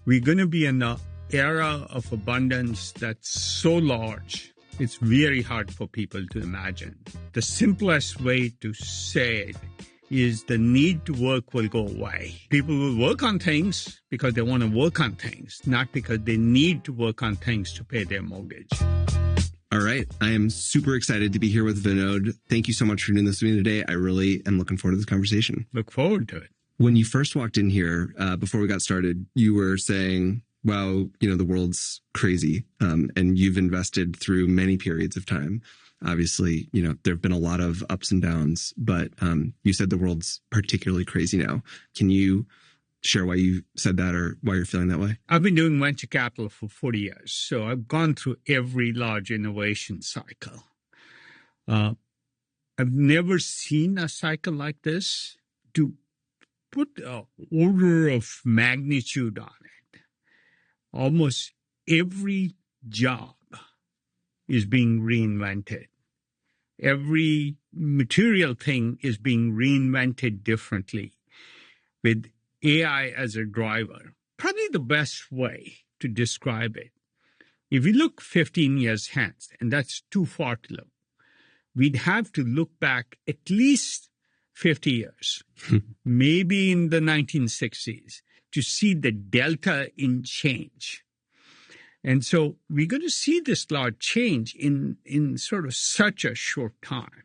We're going to be in an era of abundance that's so large, it's very hard for people to imagine. The simplest way to say it is the need to work will go away. People will work on things because they want to work on things, not because they need to work on things to pay their mortgage. All right. I am super excited to be here with Vinod. Thank you so much for doing this with me today. I really am looking forward to this conversation. Look forward to it. When you first walked in here, before we got started, you were saying, wow, the world's crazy. And you've invested through many periods of time. Obviously, there have been a lot of ups and downs, but you said the world's particularly crazy now. Can you share why you said that or why you're feeling that way? I've been doing venture capital for 40 years, so I've gone through every large innovation cycle. I've never seen a cycle like this. To put an order of magnitude on it, almost every job is being reinvented. Every material thing is being reinvented differently with AI as a driver. Probably the best way to describe it, if we look 15 years hence, and that's too far to look, we'd have to look back at least 50 years, maybe in the 1960s, to see the delta in change. And so we're going to see this large change in sort of such a short time.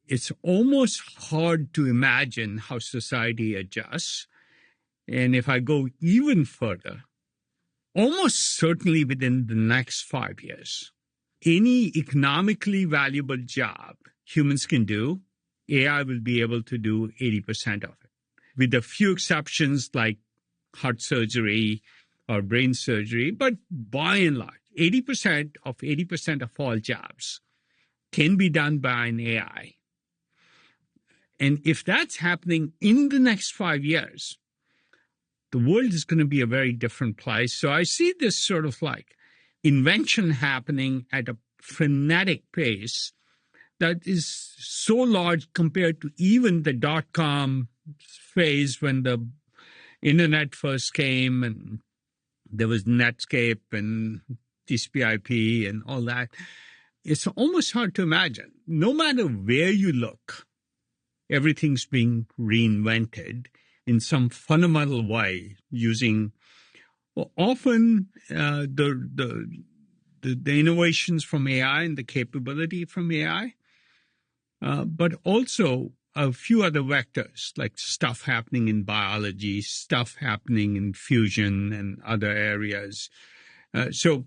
It's almost hard to imagine how society adjusts. And if I go even further, almost certainly within the next 5 years, any economically valuable job humans can do, AI will be able to do 80% of it. With a few exceptions like heart surgery or brain surgery, but by and large, 80% of all jobs can be done by an AI. And if that's happening in the next 5 years, the world is going to be a very different place. So I see this sort of like invention happening at a frenetic pace that is so large compared to even the dot-com phase when the internet first came and there was Netscape and TCP/IP and all that. It's almost hard to imagine. No matter where you look, everything's being reinvented in some fundamental way using often the innovations from AI and the capability from AI, but also a few other vectors, like stuff happening in biology, stuff happening in fusion and other areas. So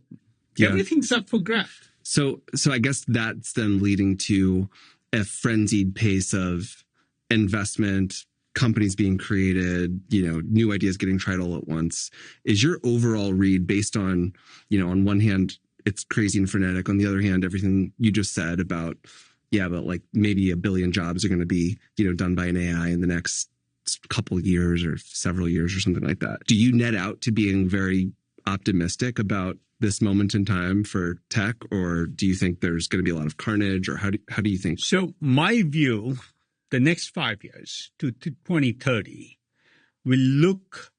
everything's up for grabs. So I guess that's then leading to a frenzied pace of investment, companies being created, new ideas getting tried all at once. Is your overall read based on, on one hand, it's crazy and frenetic. On the other hand, everything you just said about, but like maybe 1 billion jobs are going to be, done by an AI in the next couple of years or several years or something like that. Do you net out to being very optimistic about this moment in time for tech, or do you think there's going to be a lot of carnage, or how do you think? So my view, the next 5 years to 2030 will look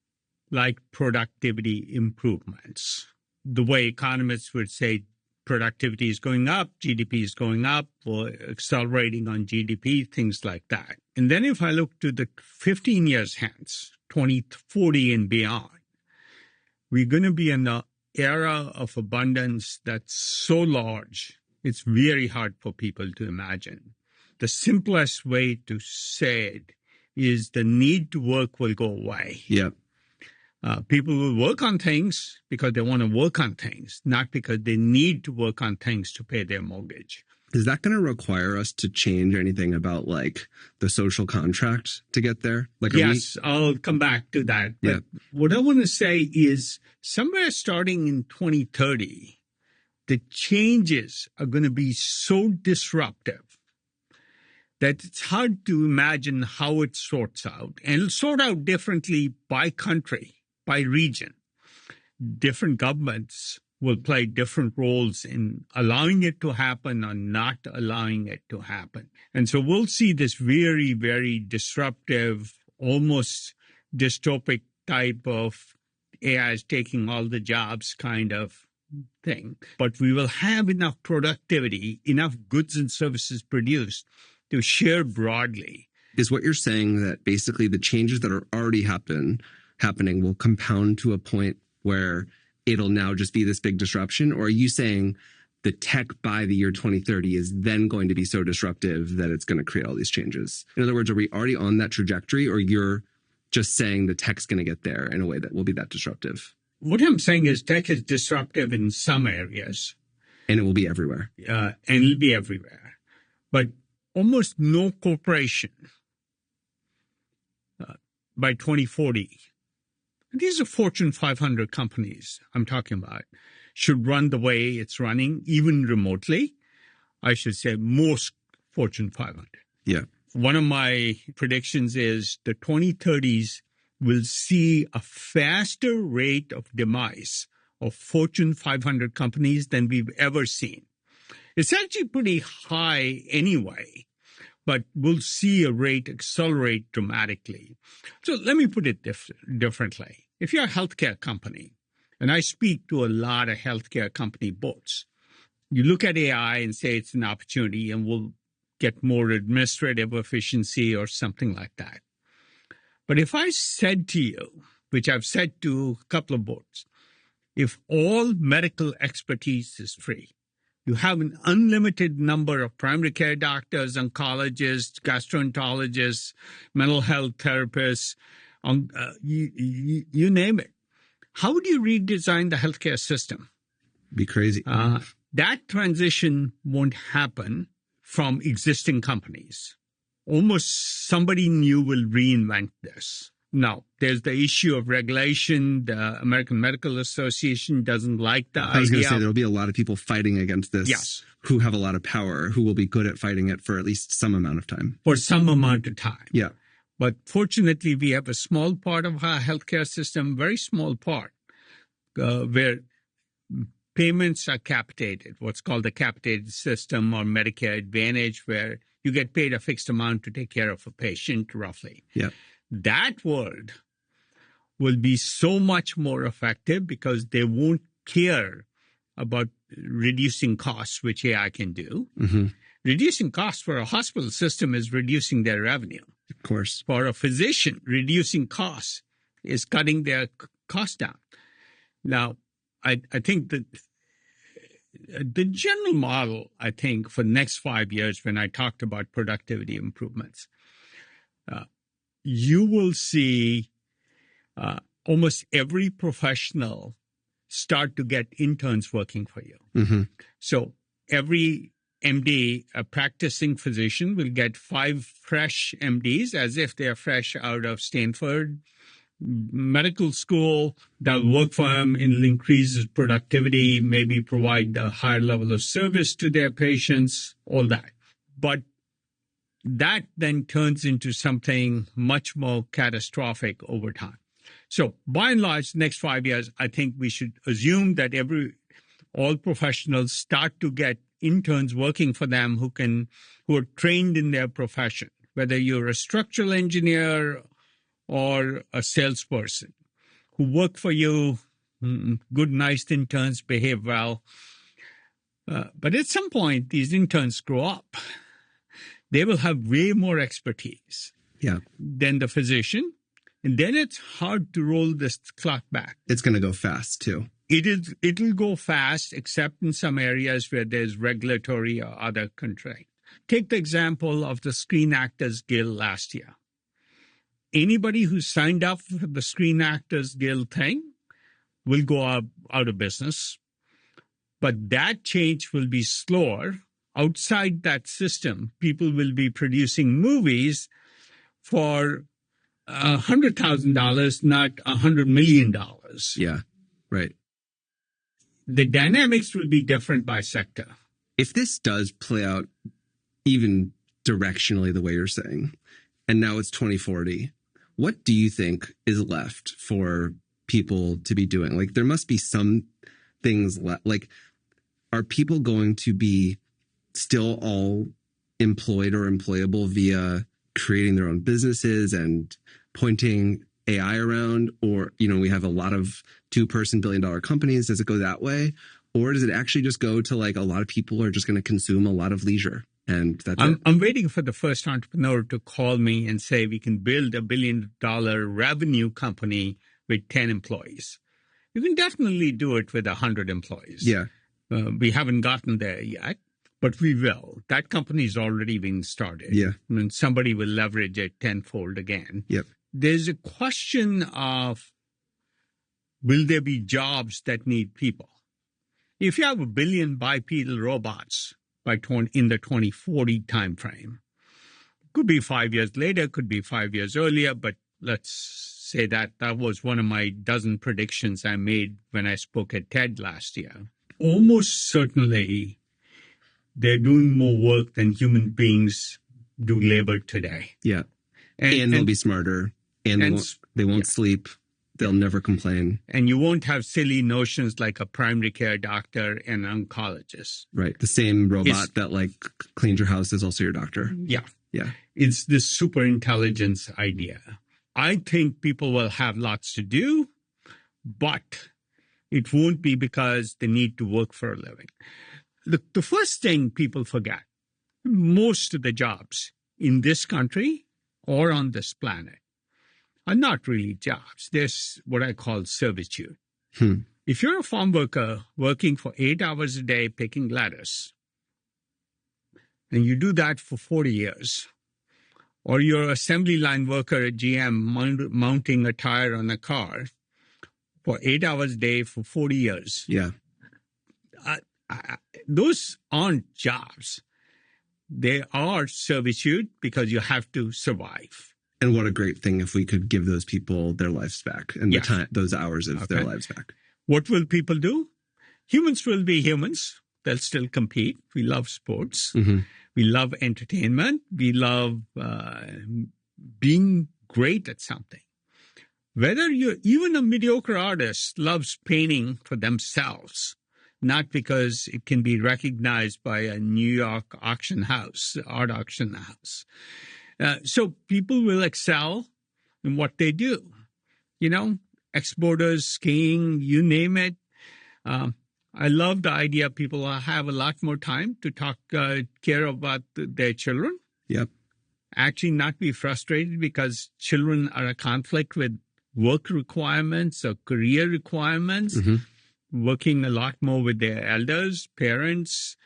like productivity improvements. The way economists would say productivity is going up, GDP is going up, or accelerating on GDP, things like that. And then if I look to the 15 years hence, 2040 and beyond, we're going to be in an era of abundance that's so large, it's very hard for people to imagine. The simplest way to say it is the need to work will go away. Yep. People will work on things because they want to work on things, not because they need to work on things to pay their mortgage. Is that going to require us to change anything about like the social contract to get there? Yes, I'll come back to that. But what I want to say is somewhere starting in 2030, the changes are going to be so disruptive that it's hard to imagine how it sorts out. And it'll sort out differently by country, by region. Different governments will play different roles in allowing it to happen or not allowing it to happen. And so we'll see this very, very disruptive, almost dystopic type of AI is taking all the jobs kind of thing. But we will have enough productivity, enough goods and services produced to share broadly. Is what you're saying that basically the changes that are already happening will compound to a point where it'll now just be this big disruption? Or are you saying the tech by the year 2030 is then going to be so disruptive that it's going to create all these changes? In other words, are we already on that trajectory, or you're just saying the tech's going to get there in a way that will be that disruptive? What I'm saying is tech is disruptive in some areas. And it will be everywhere. And it'll be everywhere. But almost no corporation by 2040, these are Fortune 500 companies I'm talking about, should run the way it's running, even remotely. I should say most Fortune 500. Yeah. One of my predictions is the 2030s will see a faster rate of demise of Fortune 500 companies than we've ever seen. It's actually pretty high anyway, but we'll see a rate accelerate dramatically. So let me put it differently. If you're a healthcare company, and I speak to a lot of healthcare company boards, you look at AI and say it's an opportunity and we'll get more administrative efficiency or something like that. But if I said to you, which I've said to a couple of boards, if all medical expertise is free, you have an unlimited number of primary care doctors, oncologists, gastroenterologists, mental health therapists, you name it. How would you redesign the healthcare system? Be crazy. That transition won't happen from existing companies. Almost somebody new will reinvent this. Now, there's the issue of regulation. The American Medical Association doesn't like the idea. I was going to say there'll be a lot of people fighting against this. Yes. Who have a lot of power, who will be good at fighting it for at least some amount of time. For some amount of time. Yeah. But fortunately, we have a small part of our healthcare system, very small part, where payments are capitated, what's called the capitated system or Medicare Advantage, where you get paid a fixed amount to take care of a patient, roughly. Yeah. That world will be so much more effective because they won't care about reducing costs, which AI can do. Mm-hmm. Reducing costs for a hospital system is reducing their revenue. Of course. For a physician, reducing costs is cutting their costs down. Now, I think that the general model, I think, for the next 5 years, when I talked about productivity improvements, you will see almost every professional start to get interns working for you. Mm-hmm. So every MD, a practicing physician, will get 5 fresh MDs as if they're fresh out of Stanford medical school. They'll work for him. It'll increase his productivity, maybe provide a higher level of service to their patients, all that. But that then turns into something much more catastrophic over time. So by and large, next 5 years, I think we should assume that all professionals start to get interns working for them who are trained in their profession, whether you're a structural engineer or a salesperson, who work for you, good, nice interns, behave well. But at some point, these interns grow up. They will have way more expertise than the physician. And then it's hard to roll this clock back. It's going to go fast, too. It'll go fast, except in some areas where there's regulatory or other constraint. Take the example of the Screen Actors Guild last year. Anybody who signed up for the Screen Actors Guild thing will go out of business. But that change will be slower. Outside that system, people will be producing movies for $100,000, not $100 million. Yeah, right. The dynamics will be different by sector. If this does play out even directionally the way you're saying, and now it's 2040, what do you think is left for people to be doing? Like, there must be some things left. Like, are people going to be still all employed or employable via creating their own businesses and pointing AI around, or, we have a lot of 2-person billion-dollar companies? Does it go that way? Or does it actually just go to like a lot of people are just going to consume a lot of leisure? And that's it. I'm waiting for the first entrepreneur to call me and say we can build $1 billion revenue company with 10 employees. You can definitely do it with 100 employees. Yeah. We haven't gotten there yet, but we will. That company's already been started. Yeah. And somebody will leverage it tenfold again. Yep. There's a question of, will there be jobs that need people? If you have 1 billion bipedal robots in the 2040 timeframe, could be 5 years later, could be 5 years earlier, but let's say that was one of my dozen predictions I made when I spoke at TED last year. Almost certainly, they're doing more work than human beings do labor today. Yeah. And they'll be smarter, and they won't sleep. They'll never complain. And you won't have silly notions like a primary care doctor and an oncologist. Right. The same robot that like cleans your house is also your doctor. Yeah. Yeah. It's this super intelligence idea. I think people will have lots to do, but it won't be because they need to work for a living. The first thing people forget, most of the jobs in this country or on this planet are not really jobs. There's what I call servitude. If you're a farm worker working for 8 hours a day picking lettuce, and you do that for 40 years, or you're an assembly line worker at GM mounting a tire on a car for 8 hours a day for 40 years. Yeah. Those aren't jobs. They are servitude because you have to survive. And what a great thing if we could give those people their lives back and those hours of their lives back. What will people do? Humans will be humans. They'll still compete. We love sports. Mm-hmm. We love entertainment. We love being great at something. Whether you're even a mediocre artist loves painting for themselves, not because it can be recognized by a New York art auction house. So people will excel in what they do. Exporters, skiing, you name it. I love the idea people will have a lot more time to care about their children. Yep. Actually not be frustrated because children are a conflict with work requirements or career requirements, working a lot more with their elders, parents.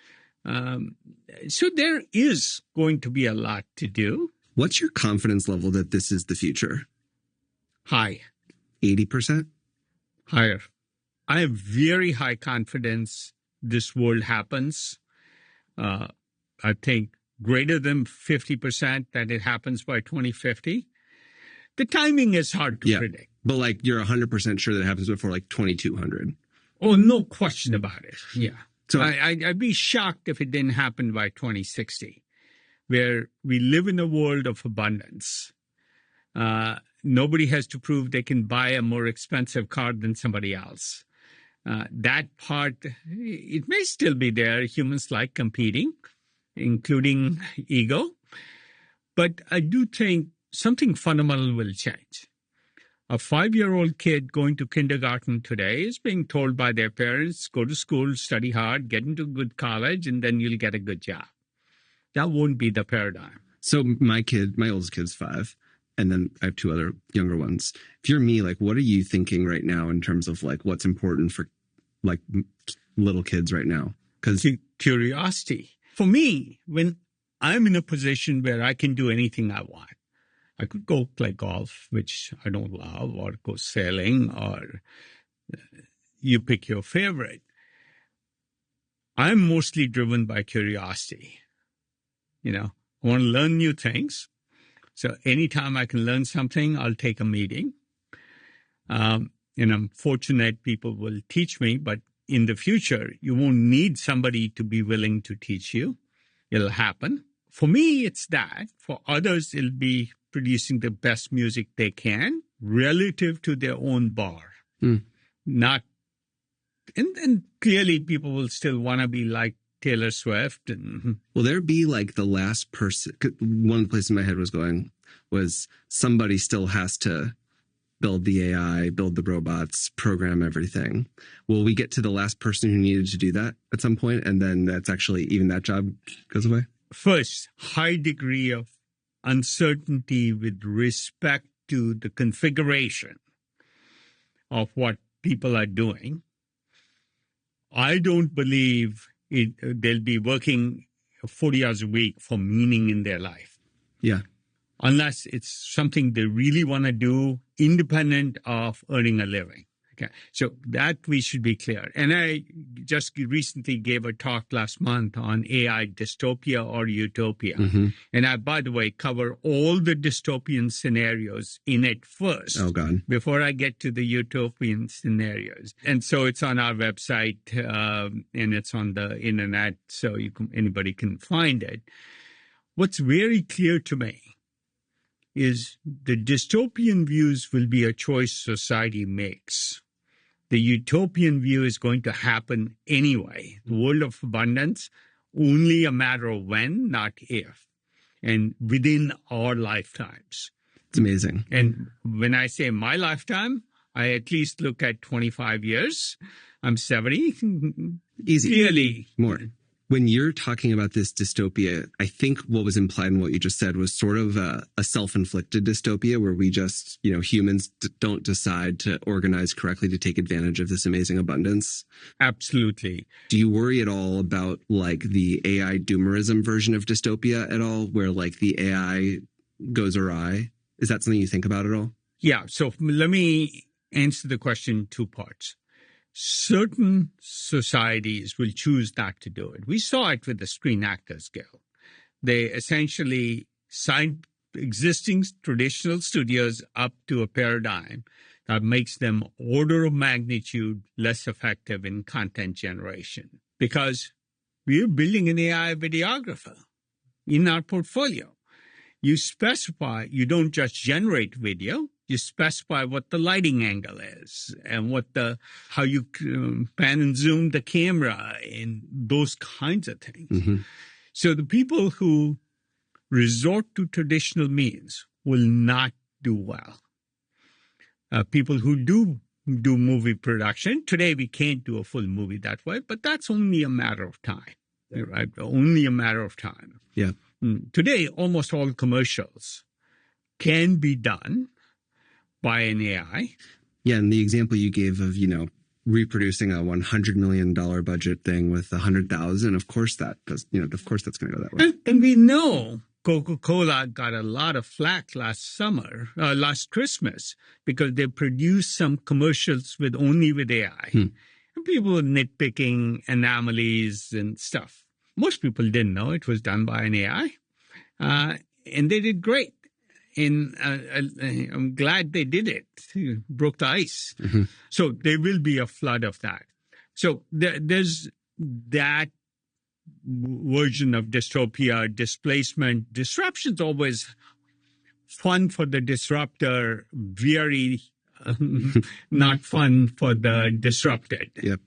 So there is going to be a lot to do. What's your confidence level that this is the future? High. 80%? Higher. I have very high confidence this world happens. I think greater than 50% that it happens by 2050. The timing is hard to predict. But like you're 100% sure that it happens before like 2200. Oh, no question about it. Yeah. So I'd be shocked if it didn't happen by 2060, where we live in a world of abundance. Nobody has to prove they can buy a more expensive car than somebody else. That part, it may still be there. Humans like competing, including ego. But I do think something fundamental will change. A 5-year-old kid going to kindergarten today is being told by their parents, go to school, study hard, get into a good college, and then you'll get a good job. That won't be the paradigm. So my oldest kid's 5, and then I have 2 other younger ones. If you're me, like, what are you thinking right now in terms of like what's important for like little kids right now? Because curiosity. For me, when I'm in a position where I can do anything I want, I could go play golf, which I don't love, or go sailing, or you pick your favorite. I'm mostly driven by curiosity. I want to learn new things. So anytime I can learn something, I'll take a meeting. And I'm fortunate people will teach me, but in the future, you won't need somebody to be willing to teach you. It'll happen. For me, it's that. For others, it'll be producing the best music they can relative to their own bar. And clearly people will still want to be like Taylor Swift. Will there be like the last person? One place in my head was somebody still has to build the AI, build the robots, program everything. Will we get to the last person who needed to do that at some point, and then that's actually even that job goes away? First, high degree of uncertainty with respect to the configuration of what people are doing. I don't believe they'll be working 40 hours a week for meaning in their life. Yeah. Unless it's something they really want to do independent of earning a living. Okay. So that we should be clear. And I just recently gave a talk last month on AI dystopia or utopia. Mm-hmm. And I, by the way, cover all the dystopian scenarios in it first. Oh, God. Before I get to the utopian scenarios. And so it's on our website and it's on the internet, so anybody can find it. What's very clear to me is the dystopian views will be a choice society makes. The utopian view is going to happen anyway. The world of abundance, only a matter of when, not if, and within our lifetimes. It's amazing. And when I say my lifetime, I at least look at 25 years. I'm 70. Easy. Clearly. More. When you're talking about this dystopia, I think what was implied in what you just said was sort of a self-inflicted dystopia where we just, humans don't decide to organize correctly to take advantage of this amazing abundance. Absolutely. Do you worry at all about like the AI doomerism version of dystopia at all, where like the AI goes awry? Is that something you think about at all? Yeah. So let me answer the in 2 parts. Certain societies will choose not to do it. We saw it with the Screen Actors Guild. They essentially signed existing traditional studios up to a paradigm that makes them order of magnitude less effective in content generation, because we're building an AI videographer in our portfolio. You specify, you don't just generate video, you specify what the lighting angle is and how you pan and zoom the camera and those kinds of things. Mm-hmm. So the people who resort to traditional means will not do well. People who do movie production, today we can't do a full movie that way, but that's only a matter of time, right? Only a matter of time. Yeah. Today, almost all commercials can be done by an AI. Yeah, and the example you gave of, reproducing a $100 million budget thing with 100,000, of course that does, of course that's going to go that way. And we know Coca-Cola got a lot of flack last Christmas, because they produced some commercials only with AI. And people were nitpicking anomalies and stuff. Most people didn't know it was done by an AI, and they did great. And I'm glad they did it. Broke the ice. Mm-hmm. So there will be a flood of that. So there's that version of dystopia, displacement. Disruption's always fun for the disruptor, very not fun for the disrupted. Yep.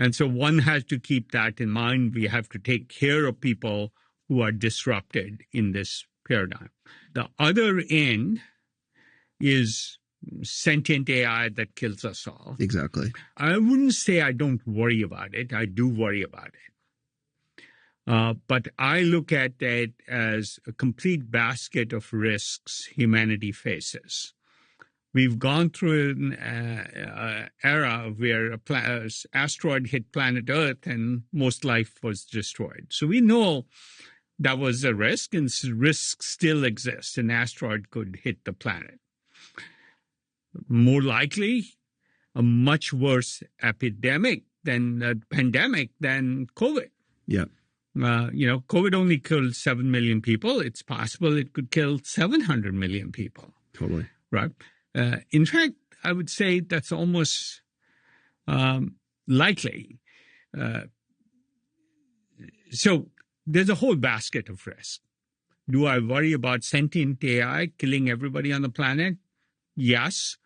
And so one has to keep that in mind. We have to take care of people who are disrupted in this paradigm. The other end is sentient AI that kills us all. Exactly. I wouldn't say I don't worry about it. I do worry about it. But I look at it as a complete basket of risks humanity faces. We've gone through an era where an asteroid hit planet Earth and most life was destroyed. So we know that was a risk, and risk still exists. An asteroid could hit the planet. More likely, a much worse epidemic than a pandemic than COVID. Yeah. COVID only killed 7 million people. It's possible it could kill 700 million people. Totally. Right. In fact, I would say that's almost likely. So there's a whole basket of risk. Do I worry about sentient AI killing everybody on the planet? Yes.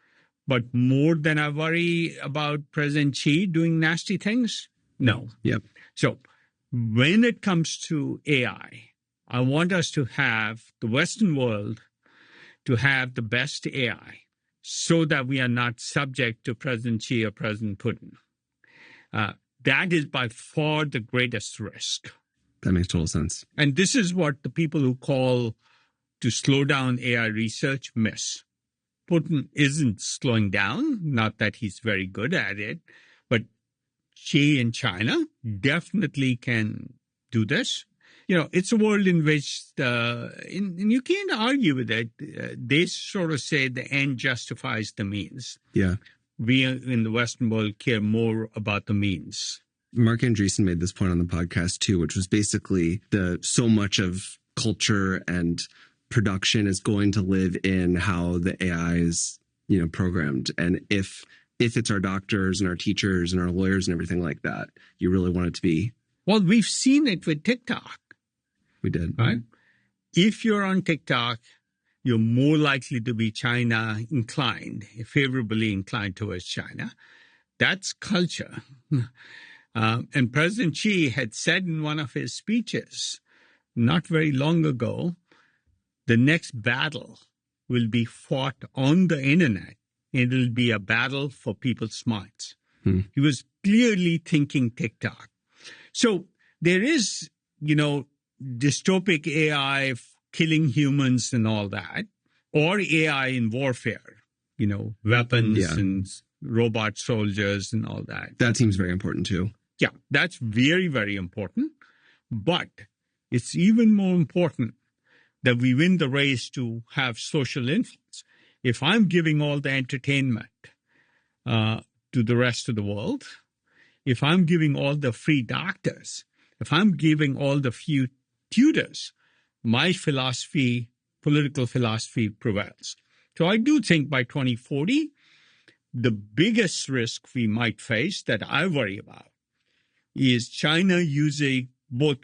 But more than I worry about President Xi doing nasty things? No. Yep. So when it comes to AI, I want us to have the Western world to have the best AI, so that we are not subject to President Xi or President Putin. That is by far the greatest risk. That makes total sense. And this is what the people who call to slow down AI research miss. Putin isn't slowing down, not that he's very good at it, but Xi in China definitely can do this. You know, it's a world in which, and you can't argue with it, they sort of say the end justifies the means. Yeah. We in the Western world care more about the means. Mark Andreessen made this point on the podcast too, which was basically so much of culture and production is going to live in how the AI is, programmed. And if it's our doctors and our teachers and our lawyers and everything like that, you really want it to be. Well, we've seen it with TikTok. We did. Right? If you're on TikTok, you're more likely to be China inclined, favorably inclined towards China. That's culture. And President Xi had said in one of his speeches not very long ago, the next battle will be fought on the internet. It'll be a battle for people's minds. He was clearly thinking TikTok. So there is, dystopic AI killing humans and all that, or AI in warfare, weapons and robot soldiers and all that. That seems very important too. Yeah, that's very, very important. But it's even more important that we win the race to have social influence. If I'm giving all the entertainment to the rest of the world, if I'm giving all the free doctors, if I'm giving all the few tutors, my political philosophy prevails. So I do think by 2040, the biggest risk we might face that I worry about is China using both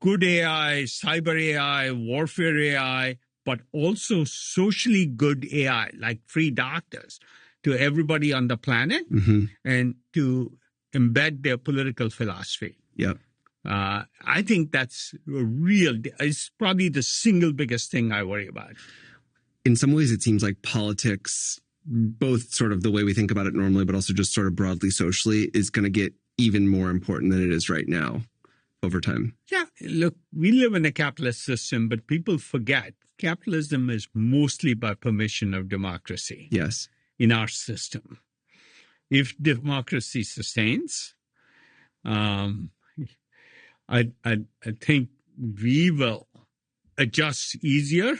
good AI, cyber AI, warfare AI, but also socially good AI, like free doctors, to everybody on the planet and to embed their political philosophy. Yep. I think that's it's probably the single biggest thing I worry about. In some ways, it seems like politics, both sort of the way we think about it normally, but also just sort of broadly socially, is going to get even more important than it is right now over time. Yeah, look, we live in a capitalist system, but people forget capitalism is mostly by permission of democracy. Yes. In our system. If democracy sustains, I think we will adjust easier.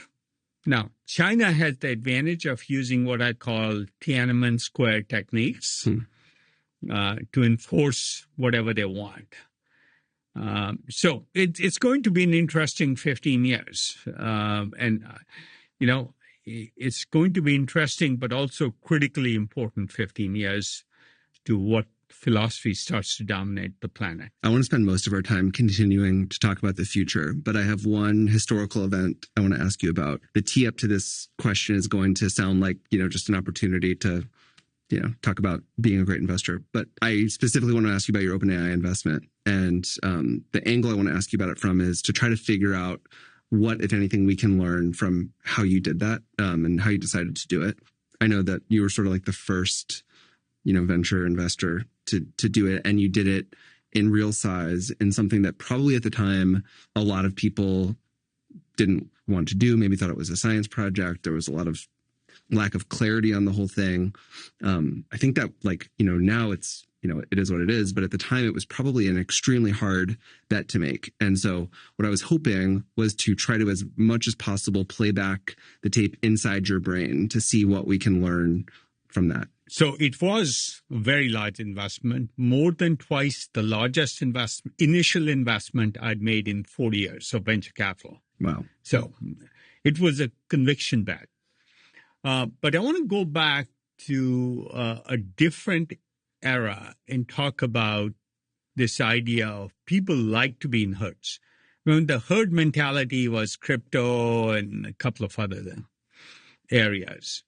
Now, China has the advantage of using what I call Tiananmen Square techniques to enforce whatever they want. So it's going to be an interesting 15 years. It's going to be interesting, but also critically important 15 years to what philosophy starts to dominate the planet. I want to spend most of our time continuing to talk about the future, but I have one historical event I want to ask you about. The tee up to this question is going to sound like, just an opportunity to, talk about being a great investor. But I specifically want to ask you about your OpenAI investment. And the angle I want to ask you about it from is to try to figure out what, if anything, we can learn from how you did that and how you decided to do it. I know that you were sort of like the first, venture investor to do it, and you did it in real size in something that probably at the time a lot of people didn't want to do, maybe thought it was a science project. There was a lot of lack of clarity on the whole thing. I think that now it's, it is what it is, but at the time it was probably an extremely hard bet to make. And so what I was hoping was to try to, as much as possible, play back the tape inside your brain to see what we can learn from that. So it was a very large investment, more than twice the largest initial investment I'd made in 40 years of venture capital. Wow. So it was a conviction bet. But I want to go back to a different era and talk about this idea of people like to be in herds. When the herd mentality was crypto and a couple of other areas.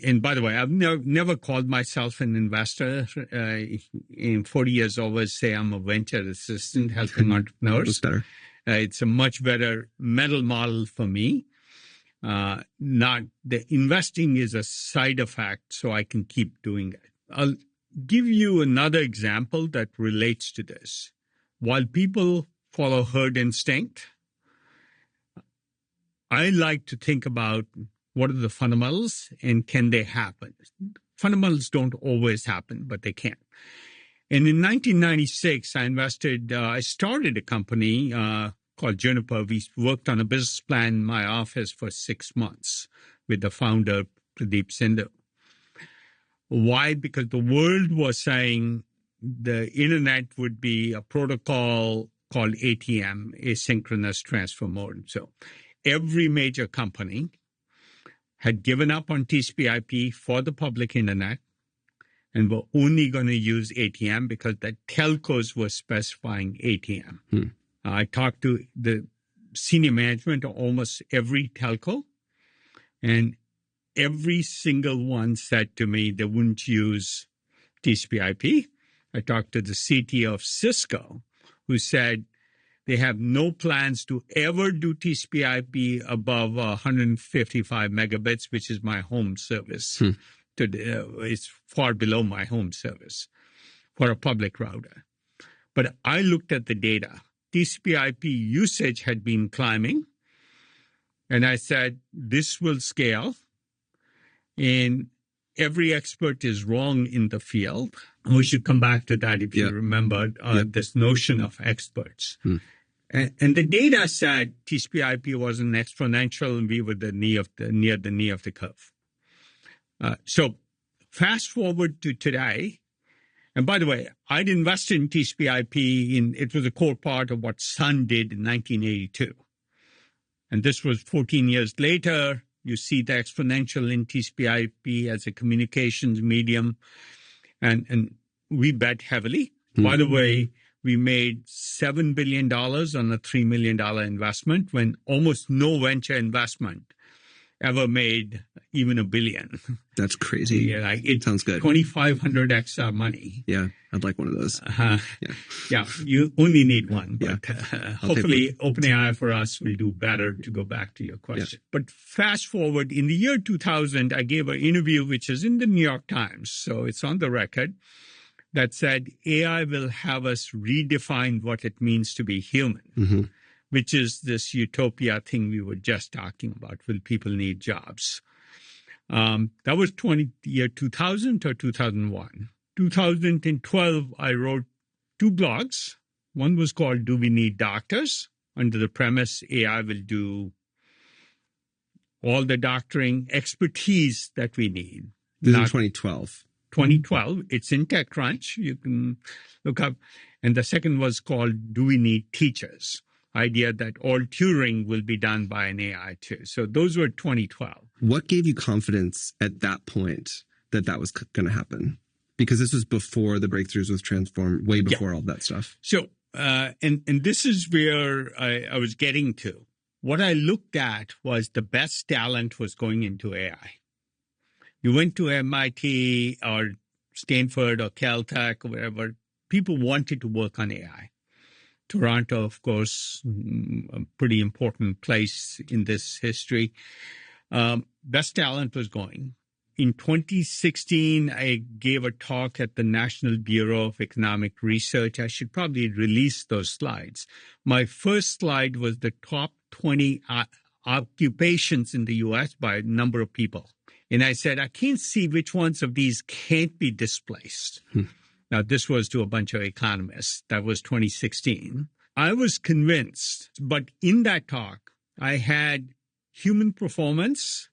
And by the way, I've never called myself an investor. In 40 years, I always say I'm a venture assistant helping entrepreneurs. That's better. It's a much better mental model for me. Not the investing is a side effect, so I can keep doing it. I'll give you another example that relates to this. While people follow herd instinct, I like to think about what are the fundamentals and can they happen? Fundamentals don't always happen, but they can. And in 1996, I started a company called Juniper. We worked on a business plan in my office for 6 months with the founder, Pradeep Sindhu. Why? Because the world was saying the internet would be a protocol called ATM, asynchronous transfer mode. So every major company had given up on TCP/IP for the public internet and were only going to use ATM because the telcos were specifying ATM. I talked to the senior management of almost every telco, and every single one said to me they wouldn't use TCP/IP. I talked to the CTO of Cisco, who said they have no plans to ever do TCP/IP above 155 megabits, which is my home service. It's far below my home service for a public router. But I looked at the data. TCP/IP usage had been climbing, and I said, this will scale. And every expert is wrong in the field. We should come back to that if you remember this notion of experts. And the data said TCP/IP wasn't exponential, and we were near the knee of the curve. So fast forward to today, and by the way, I'd invested in TCP/IP. It was a core part of what Sun did in 1982. And this was 14 years later. You see the exponential in TCP/IP as a communications medium. And we bet heavily. By the way, we made $7 billion on a $3 million investment when almost no venture investment ever made even $1 billion. That's crazy. It sounds good. 2,500x our money. Yeah, I'd like one of those. Yeah, you only need one. But hopefully OpenAI for us will do better, to go back to your question. Yeah. But fast forward, in the year 2000, I gave an interview, which is in the New York Times, so it's on the record, that said AI will have us redefine what it means to be human, which is this utopia thing we were just talking about. Will people need jobs? That was year 2000 or 2001. 2012, I wrote 2 blogs. One was called Do We Need Doctors? Under the premise AI will do all the doctoring expertise that we need. This is 2012. 2012. It's in TechCrunch. You can look up. And the second was called Do We Need Teachers? Idea that all tutoring will be done by an AI too. So those were 2012. What gave you confidence at that point that that was going to happen? Because this was before the breakthroughs with Transform, way before all that stuff. So, and this is where I was getting to. What I looked at was the best talent was going into AI. You went to MIT or Stanford or Caltech or wherever, people wanted to work on AI. Toronto, of course, a pretty important place in this history. Best talent was going. In 2016, I gave a talk at the National Bureau of Economic Research. I should probably release those slides. My first slide was the top 20 occupations in the U.S. by a number of people. And I said, I can't see which ones of these can't be displaced. Now, this was to a bunch of economists. That was 2016. I was convinced, but in that talk, I had human performance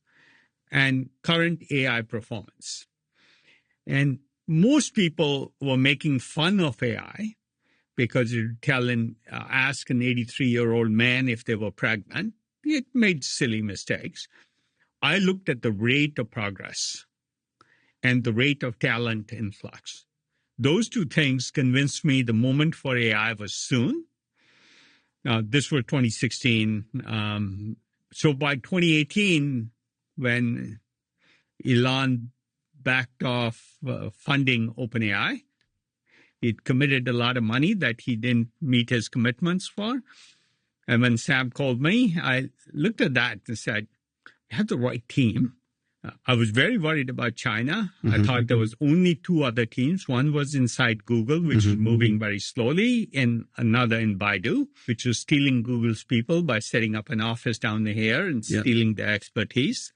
and current AI performance. And most people were making fun of AI because you ask an 83-year-old man if they were pregnant. It made silly mistakes. I looked at the rate of progress and the rate of talent influx. Those 2 things convinced me the moment for AI was soon. Now, this was 2016. So by 2018, when Elon backed off funding OpenAI, he committed a lot of money that he didn't meet his commitments for. And when Sam called me, I looked at that and said, had the right team. I was very worried about China. Mm-hmm. I thought there was only two other teams. One was inside Google, which is moving very slowly, and another in Baidu, which was stealing Google's people by setting up an office down here and stealing their expertise.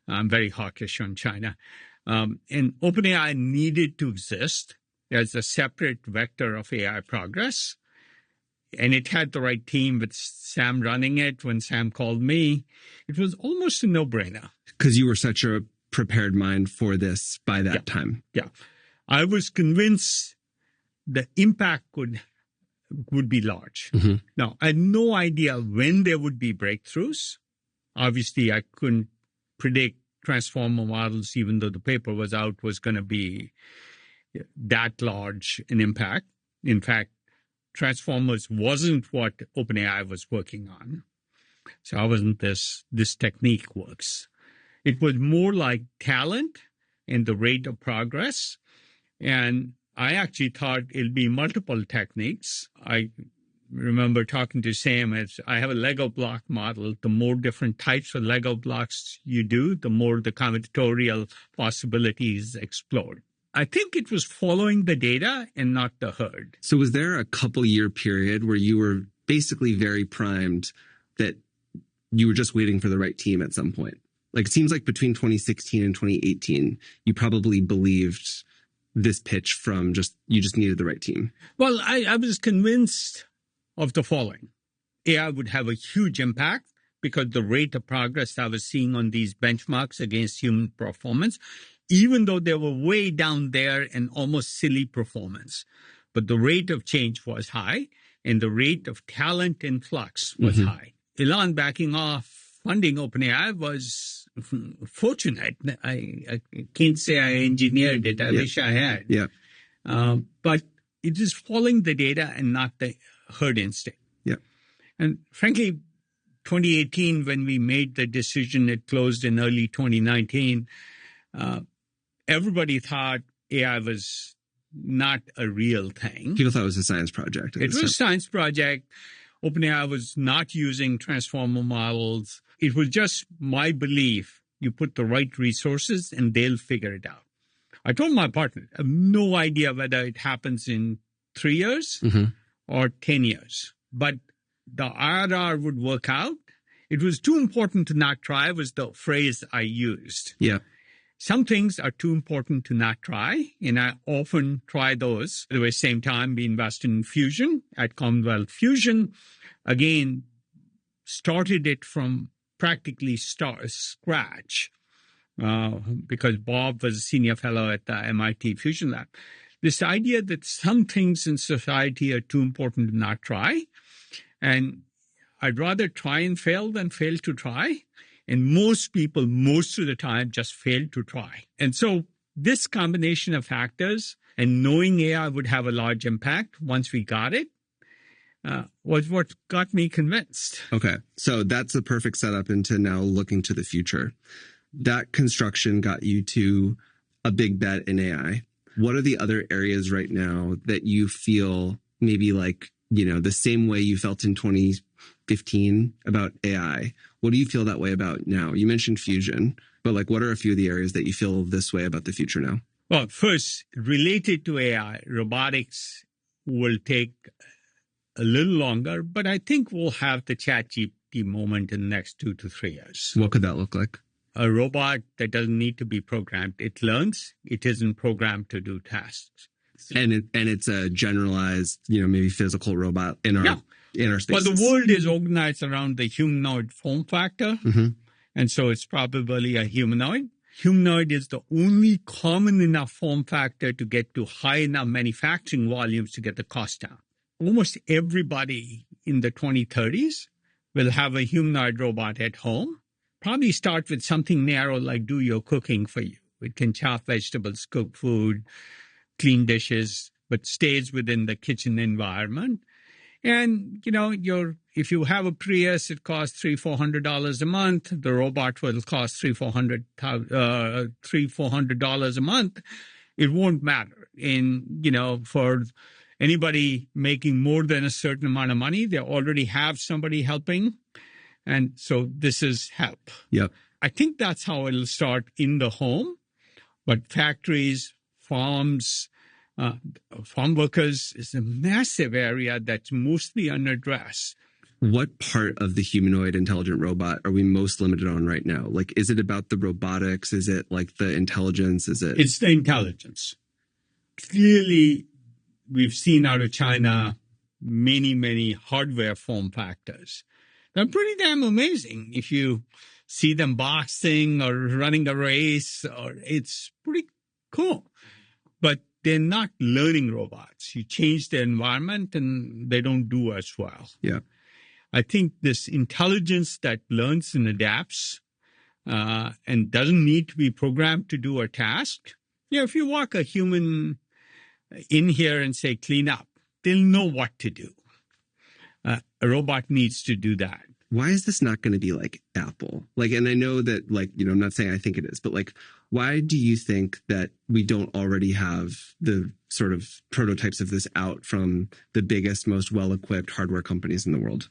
I'm very hawkish on China. And OpenAI needed to exist as a separate vector of AI progress. And it had the right team with Sam running it. When Sam called me, it was almost a no-brainer. Because you were such a prepared mind for this by that time. Yeah. I was convinced the impact would be large. Mm-hmm. Now, I had no idea when there would be breakthroughs. Obviously, I couldn't predict transformer models, even though the paper was out, was going to be that large an impact. In fact, transformers wasn't what OpenAI was working on. So I wasn't this technique works. It was more like talent and the rate of progress. And I actually thought it'll be multiple techniques. I remember talking to Sam as I have a Lego block model. The more different types of Lego blocks you do, the more the combinatorial possibilities explode. I think it was following the data and not the herd. So was there a couple-year period where you were basically very primed that you were just waiting for the right team at some point? Like, it seems like between 2016 and 2018, you probably believed this pitch from you just needed the right team. Well, I was convinced of the following. AI would have a huge impact because the rate of progress I was seeing on these benchmarks against human performance, even though they were way down there and almost silly performance. But the rate of change was high, and the rate of talent influx was high. Elon backing off funding OpenAI was fortunate. I can't say I engineered it. I wish I had. Yeah. But it is following the data and not the herd instinct. Yeah. And frankly, 2018, when we made the decision, it closed in early 2019, everybody thought AI was not a real thing. People thought it was a science project. It was a science project. OpenAI was not using transformer models. It was just my belief. You put the right resources and they'll figure it out. I told my partner, I have no idea whether it happens in 3 years or 10 years. But the IRR would work out. It was too important to not try was the phrase I used. Yeah. Some things are too important to not try, and I often try those. At the same time, we invest in Fusion at Commonwealth. Fusion, again, started it from practically scratch because Bob was a senior fellow at the MIT Fusion Lab. This idea that some things in society are too important to not try, and I'd rather try and fail than fail to try. And most people, most of the time, just fail to try. And so this combination of factors and knowing AI would have a large impact once we got it was what got me convinced. Okay. So that's the perfect setup into now looking to the future. That construction got you to a big bet in AI. What are the other areas right now that you feel maybe like, the same way you felt in 2015 about AI? What do you feel that way about now? You mentioned Fusion, but what are a few of the areas that you feel this way about the future now? Well, first, related to AI, robotics will take a little longer, but I think we'll have the ChatGPT moment in the next 2 to 3 years. What could that look like? A robot that doesn't need to be programmed. It learns. It isn't programmed to do tasks. And it's a generalized, maybe physical robot in our spaces. Well, the world is organized around the humanoid form factor, and so it's probably a humanoid. Humanoid is the only common enough form factor to get to high enough manufacturing volumes to get the cost down. Almost everybody in the 2030s will have a humanoid robot at home. Probably start with something narrow like do your cooking for you. It can chop vegetables, cook food, clean dishes, but stays within the kitchen environment. And, if you have a Prius, it costs $300-400 a month. The robot will cost $300-400 a month. It won't matter. And, for anybody making more than a certain amount of money, they already have somebody helping. And so this is help. Yep. I think that's how it'll start in the home. But factories, farms, farm workers is a massive area that's mostly unaddressed. What part of the humanoid intelligent robot are we most limited on right now? Like, is it about the robotics? Is it like the intelligence? Is it? It's the intelligence. Clearly, we've seen out of China many hardware form factors. They're pretty damn amazing. If you see them boxing or running a race, or it's pretty cool. But they're not learning robots. You change their environment and they don't do as well. Yeah. I think this intelligence that learns and adapts and doesn't need to be programmed to do a task. If you walk a human in here and say, clean up, they'll know what to do. A robot needs to do that. Why is this not going to be like Apple? Like, and I know that, like, I'm not saying I think it is, but like, why do you think that we don't already have the sort of prototypes of this out from the biggest, most well-equipped hardware companies in the world?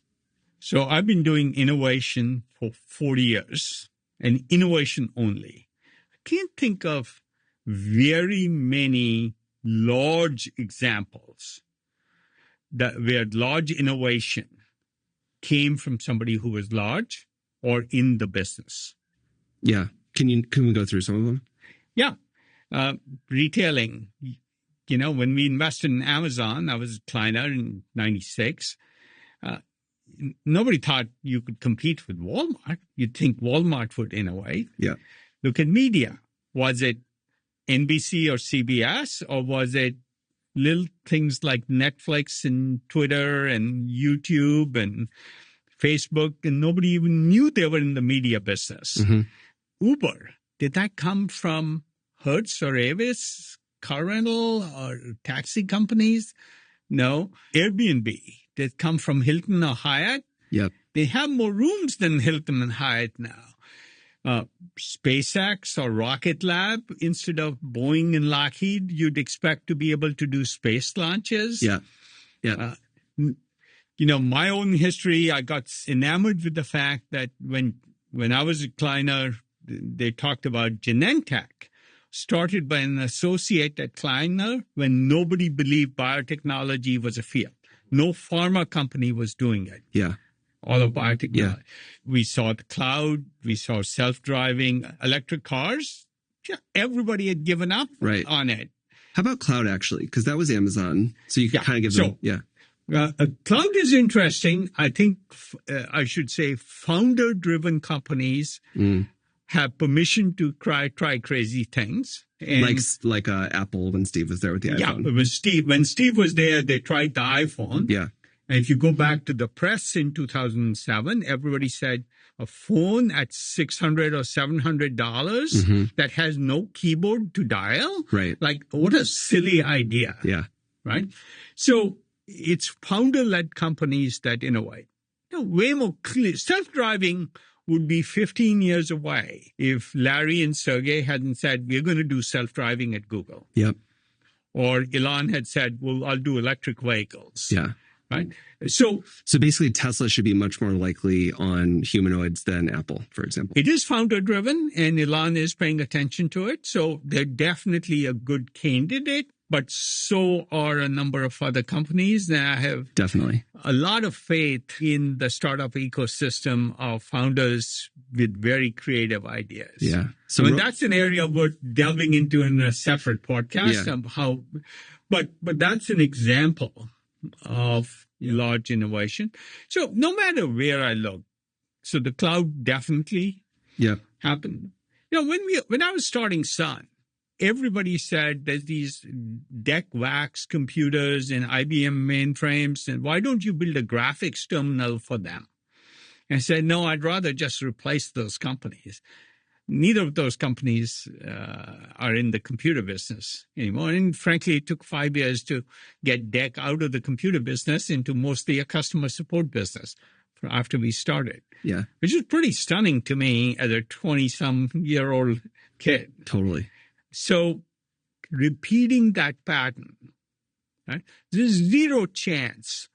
So I've been doing innovation for 40 years and innovation only. I can't think of very many large examples where large innovation came from somebody who was large or in the business. Yeah. Can we go through some of them? Yeah. Retailing. When we invested in Amazon, I was Kleiner in 96. Nobody thought you could compete with Walmart. You'd think Walmart would innovate. Yeah. Look at media. Was it NBC or CBS, or was it little things like Netflix and Twitter and YouTube and Facebook, and nobody even knew they were in the media business? Mm-hmm. Uber, did that come from Hertz or Avis, car rental or taxi companies? No. Airbnb, did it come from Hilton or Hyatt? Yep. They have more rooms than Hilton and Hyatt now. SpaceX or Rocket Lab, instead of Boeing and Lockheed, you'd expect to be able to do space launches. Yeah. Yeah. My own history, I got enamored with the fact that when I was at Kleiner, they talked about Genentech, started by an associate at Kleiner when nobody believed biotechnology was a field. No pharma company was doing it. Yeah. All of biotechnology. Yeah. We saw the cloud. We saw self-driving electric cars. Everybody had given up on it. How about cloud, actually? Because that was Amazon. So you can kind of give them, cloud is interesting. I think I should say founder-driven companies have permission to try crazy things. And like Apple when Steve was there with the iPhone. Yeah, when Steve was there, they tried the iPhone. Yeah. And if you go back to the press in 2007, everybody said a phone at $600 or $700 that has no keyboard to dial. Right. Like, what a silly idea. Yeah. Right. So it's founder-led companies that innovate. Way more clear. Self-driving would be 15 years away if Larry and Sergey hadn't said, we're going to do self-driving at Google. Yep. Or Elon had said, well, I'll do electric vehicles. Yeah. Right. So basically Tesla should be much more likely on humanoids than Apple, for example. It is founder driven and Elon is paying attention to it. So they're definitely a good candidate, but so are a number of other companies that have definitely a lot of faith in the startup ecosystem of founders with very creative ideas. Yeah. So that's an area worth delving into in a separate podcast of how, but that's an example of large innovation. So no matter where I look, so the cloud definitely happened. When I was starting Sun, everybody said there's these DEC VAX computers and IBM mainframes, and why don't you build a graphics terminal for them? And I said, no, I'd rather just replace those companies. Neither of those companies are in the computer business anymore. And frankly, it took 5 years to get DEC out of the computer business into mostly a customer support business after we started. Yeah. Which is pretty stunning to me as a 20-some-year-old kid. Totally. So repeating that pattern, right? There's zero chance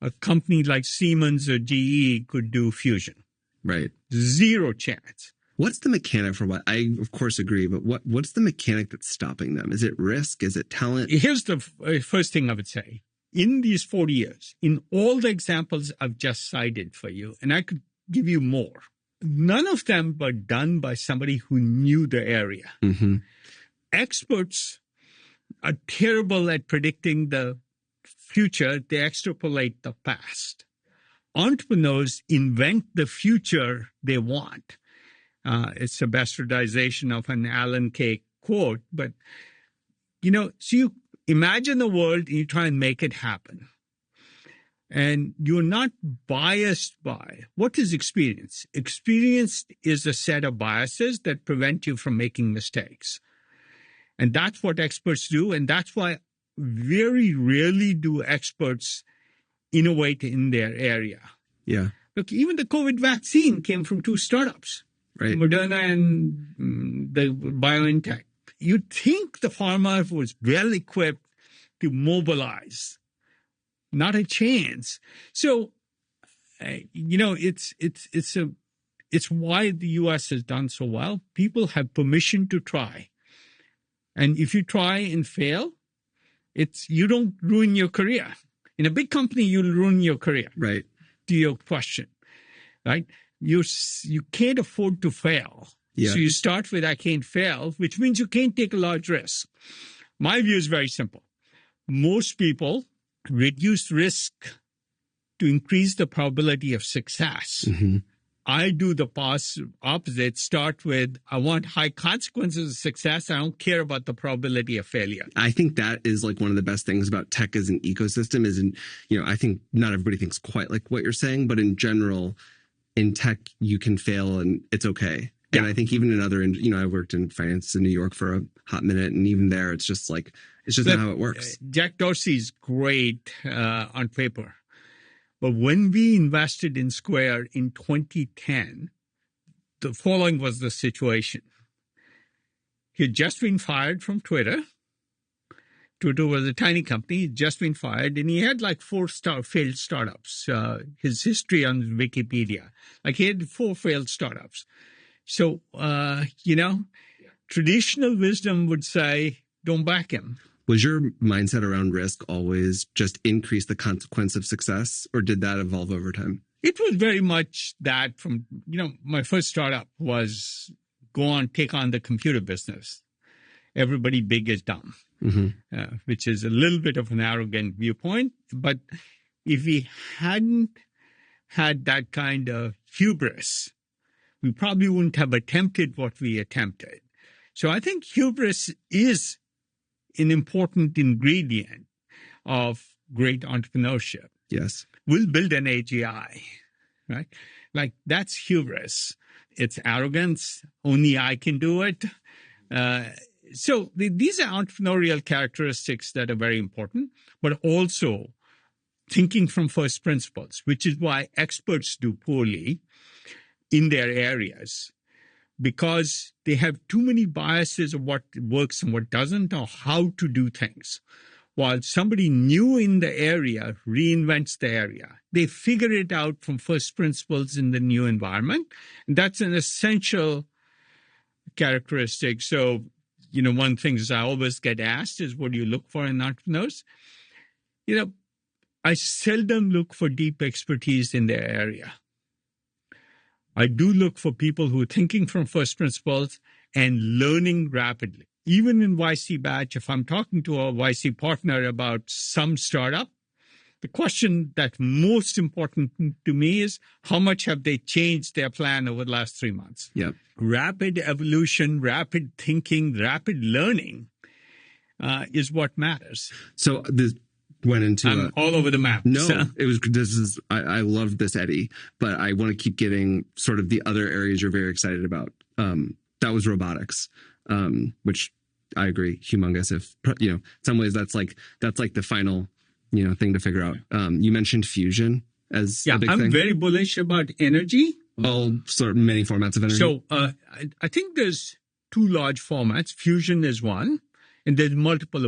a company like Siemens or GE could do fusion. Right. Zero chance. What's the mechanic for what? I, of course, agree, but what's the mechanic that's stopping them? Is it risk? Is it talent? Here's the first thing I would say. In these 40 years, in all the examples I've just cited for you, and I could give you more, none of them were done by somebody who knew the area. Mm-hmm. Experts are terrible at predicting the future. They extrapolate the past. Entrepreneurs invent the future they want. It's a bastardization of an Alan Kay quote, but, so you imagine the world and you try and make it happen. And you're not biased by what is experience. Experience is a set of biases that prevent you from making mistakes. And that's what experts do. And that's why very rarely do experts innovate in their area. Yeah. Look, even the COVID vaccine came from two startups, right? Moderna and the BioNTech. You'd think the pharma was well equipped to mobilize. Not a chance. So, it's why the U.S. has done so well. People have permission to try. And if you try and fail, you don't ruin your career. In a big company, you'll ruin your career. Right. To your question, right? You can't afford to fail. Yeah. So you start with I can't fail, which means you can't take a large risk. My view is very simple. Most people reduce risk to increase the probability of success. Mm-hmm. I do the opposite, start with, I want high consequences of success. I don't care about the probability of failure. I think that is like one of the best things about tech as an ecosystem is, I think not everybody thinks quite like what you're saying, but in general, in tech, you can fail and it's okay. Yeah. And I think even in other, I worked in finance in New York for a hot minute. And even there, it's just not how it works. Jack Dorsey's great on paper. But when we invested in Square in 2010, the following was the situation. He had just been fired from Twitter. Twitter was a tiny company. He'd just been fired, and he had like 4 failed startups. His history on Wikipedia. He had 4 failed startups. So, traditional wisdom would say, don't back him. Was your mindset around risk always just increase the consequence of success, or did that evolve over time? It was very much that from, my first startup was take on the computer business. Everybody big is dumb, mm-hmm. Which is a little bit of an arrogant viewpoint. But if we hadn't had that kind of hubris, we probably wouldn't have attempted what we attempted. So I think hubris is an important ingredient of great entrepreneurship. Yes. We'll build an AGI, right? That's hubris. It's arrogance. Only I can do it. So these are entrepreneurial characteristics that are very important, but also thinking from first principles, which is why experts do poorly in their areas, because they have too many biases of what works and what doesn't, or how to do things. While somebody new in the area reinvents the area. They figure it out from first principles in the new environment. And that's an essential characteristic. So, one of the things I always get asked is, what do you look for in entrepreneurs? I seldom look for deep expertise in their area. I do look for people who are thinking from first principles and learning rapidly. Even in YC Batch, if I'm talking to a YC partner about some startup, the question that's most important to me is, how much have they changed their plan over the last 3 months? Yep. Rapid evolution, rapid thinking, rapid learning is what matters. So this went into I'm all over the map. No, so. I love this, Eddie, but I want to keep getting sort of the other areas you're very excited about. That was robotics, which I agree, humongous. If, in some ways that's like the final, thing to figure out. You mentioned fusion as a big thing. I'm very bullish about energy. All sort of many formats of energy. So I think there's 2 large formats. Fusion is one. And there's multiple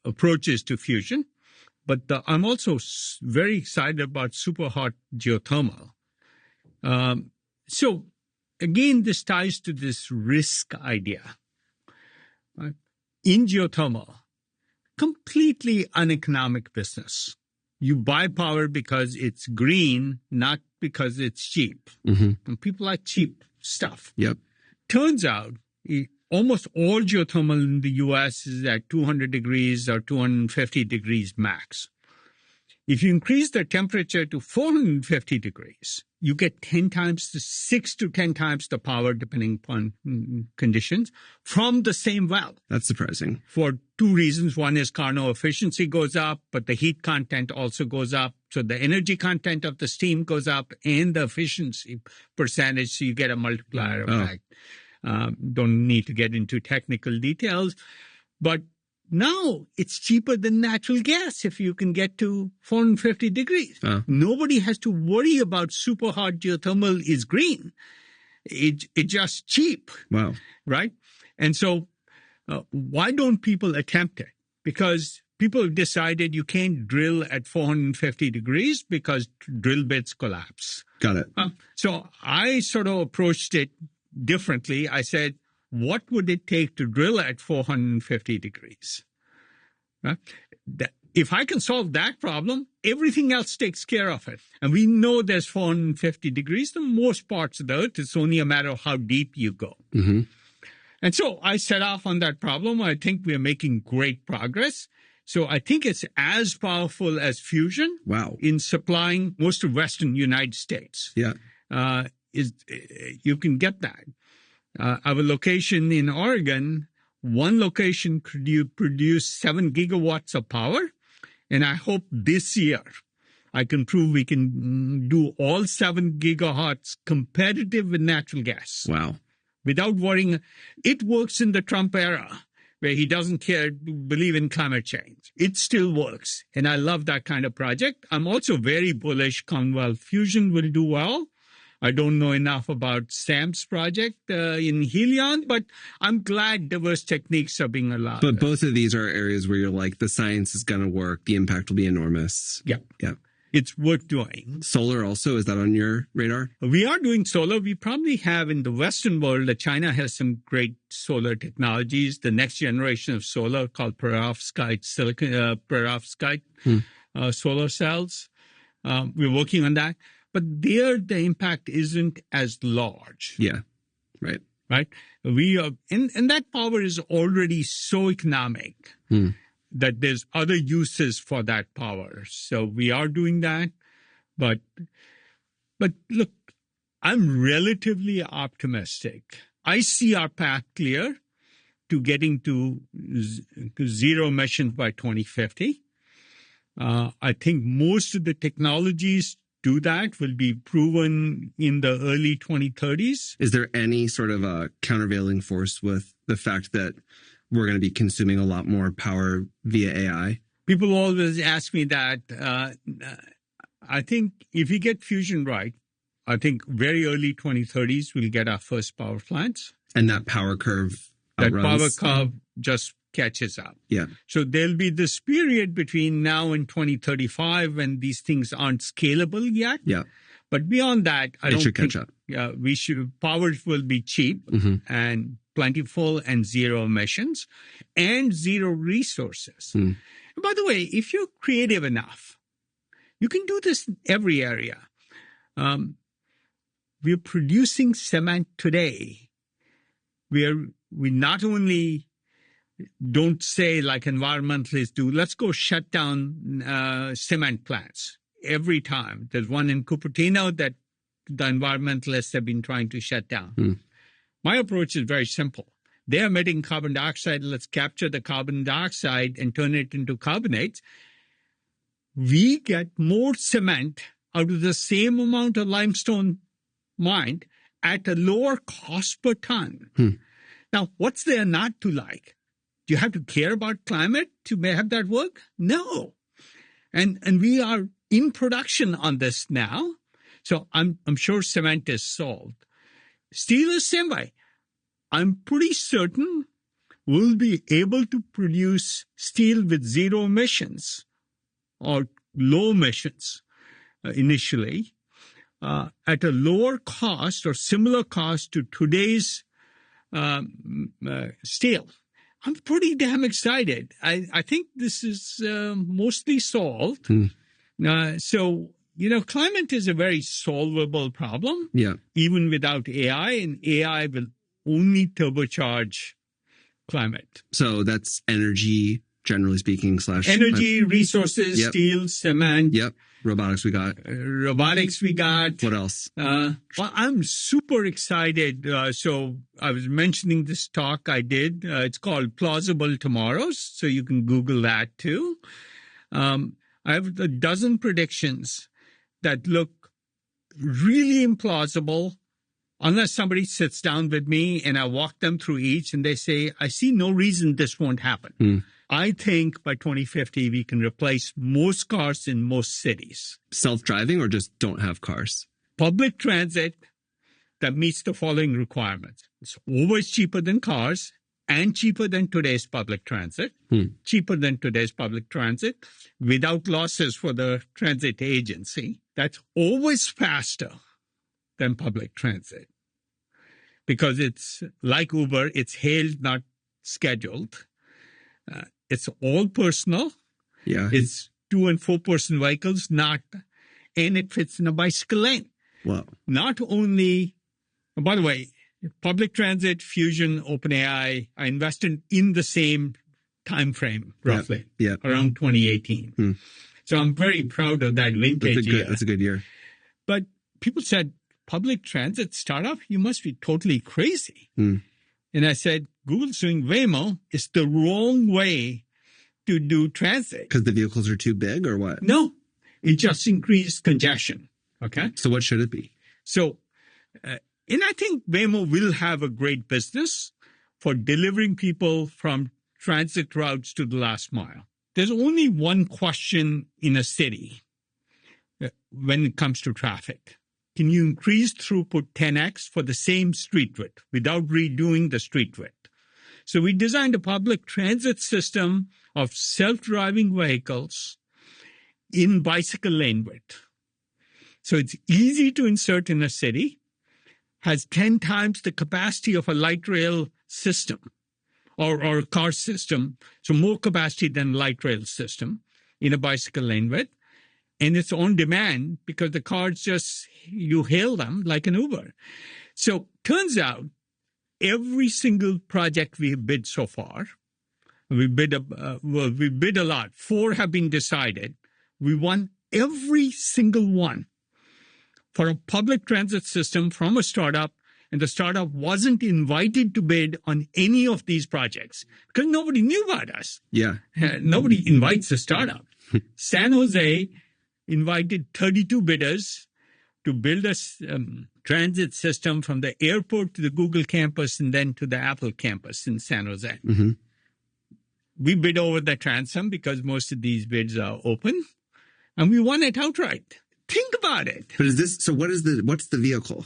approaches to fusion. But I'm also very excited about super hot geothermal. So again, this ties to this risk idea. Right? In geothermal, completely uneconomic business. You buy power because it's green, not because it's cheap. And people like cheap stuff. Yep. Turns out almost all geothermal in the U.S. is at 200 degrees or 250 degrees max. If you increase the temperature to 450 degrees, you get 6 to 10 times the power, depending upon conditions, from the same well. That's surprising. For two reasons. One is Carnot efficiency goes up, but the heat content also goes up. So the energy content of the steam goes up and the efficiency percentage, so you get a multiplier effect. Don't need to get into technical details, but now it's cheaper than natural gas if you can get to 450 degrees. Nobody has to worry about super hot geothermal is green. It's just cheap. Wow. Right? And so why don't people attempt it? Because people have decided you can't drill at 450 degrees because drill bits collapse. Got it. So I sort of approached it differently. I said, what would it take to drill at 450 degrees? If I can solve that problem, everything else takes care of it. And we know there's 450 degrees in most parts of the earth. It's only a matter of how deep you go. And so I set off on that problem. I think we're making great progress. So I think it's as powerful as fusion. Wow. In supplying most of Western United States. Yeah. You can get that. Our location in Oregon, one location could produce 7 gigawatts of power. And I hope this year I can prove we can do all 7 gigawatts competitive with natural gas. Wow. Without worrying. It works in the Trump era where he doesn't believe in climate change. It still works. And I love that kind of project. I'm also very bullish Commonwealth Fusion will do well. I don't know enough about Sam's project in Helion, but I'm glad diverse techniques are being allowed. But both of these are areas where you're like, the science is going to work. The impact will be enormous. Yeah. Yeah. It's worth doing. Solar also, is that on your radar? We are doing solar. We probably have in the Western world, China has some great solar technologies. The next generation of solar called perovskite solar cells. We're working on that. But there, the impact isn't as large. Yeah, right. Right? We are, and that power is already so economic that there's other uses for that power. So we are doing that. But look, I'm relatively optimistic. I see our path clear to getting to zero emissions by 2050. I think most of the technologies do that will be proven in the early 2030s. Is there any sort of a countervailing force with the fact that we're going to be consuming a lot more power via AI? People always ask me that. I think if we get fusion right, I think very early 2030s we'll get our first power plants. And that power curve outruns. That power curve just catches up. Yeah. So there'll be this period between now and 2035 when these things aren't scalable yet. Yeah. But beyond that, I don't think catch up. Power will be cheap and plentiful and zero emissions and zero resources. And by the way, if you're creative enough, you can do this in every area. We're producing cement today. We not only don't say like environmentalists do, let's go shut down cement plants every time. There's one in Cupertino that the environmentalists have been trying to shut down. My approach is very simple. They're emitting carbon dioxide. Let's capture the carbon dioxide and turn it into carbonates. We get more cement out of the same amount of limestone mined at a lower cost per ton. Now, what's there not to like? Do you have to care about climate to have that work? No. And we are in production on this now. So I'm sure cement is solved. Steel is same way. I'm pretty certain we'll be able to produce steel with zero emissions or low emissions initially. at a lower cost or similar cost to today's steel. I'm pretty damn excited. I think this is mostly solved. So, climate is a very solvable problem. Yeah. Even without AI, and AI will only turbocharge climate. So that's energy, generally speaking, / energy, resources, Yep. steel, cement. Yep. Robotics we got. Robotics we got. What else? Well, I'm super excited. So I was mentioning this talk I did. It's called Plausible Tomorrows. So you can Google that too. I have a dozen predictions that look really implausible unless somebody sits down with me and I walk them through each and they say, I see no reason this won't happen. I think by 2050, we can replace most cars in most cities. Self-driving or just don't have cars? Public transit that meets the following requirements. It's always cheaper than cars and cheaper than today's public transit, cheaper than today's public transit, without losses for the transit agency. That's always faster than public transit because it's like Uber, it's hailed, not scheduled. It's all personal. Yeah. It's 2- and 4-person vehicles, and it fits in a bicycle lane. Wow. Not only, by the way, public transit, Fusion, OpenAI, I invested in the same time frame, roughly, around 2018. So I'm very proud of that vintage year. That's a good year. But people said, public transit startup, you must be totally crazy. And I said, Google's doing Waymo is the wrong way to do transit. Because the vehicles are too big or what? No, it just increased congestion. Okay. So what should it be? So, and I think Waymo will have a great business for delivering people from transit routes to the last mile. There's only one question in a city when it comes to traffic. Can you increase throughput 10x for the same street width without redoing the street width? So we designed a public transit system of self-driving vehicles in bicycle lane width. So it's easy to insert in a city, has 10 times the capacity of a light rail system or a car system, so more capacity than light rail system in a bicycle lane width. And it's on demand because the cars just, you hail them like an Uber. So turns out every single project we have bid so far, we bid a lot. 4 have been decided. We won every single one for a public transit system from a startup, and the startup wasn't invited to bid on any of these projects because nobody knew about us. Yeah. Nobody invites a startup. San Jose invited 32 bidders to build a transit system from the airport to the Google campus and then to the Apple campus in San Jose. We bid over the transom because most of these bids are open, and we won it outright. Think about it. But what's the vehicle?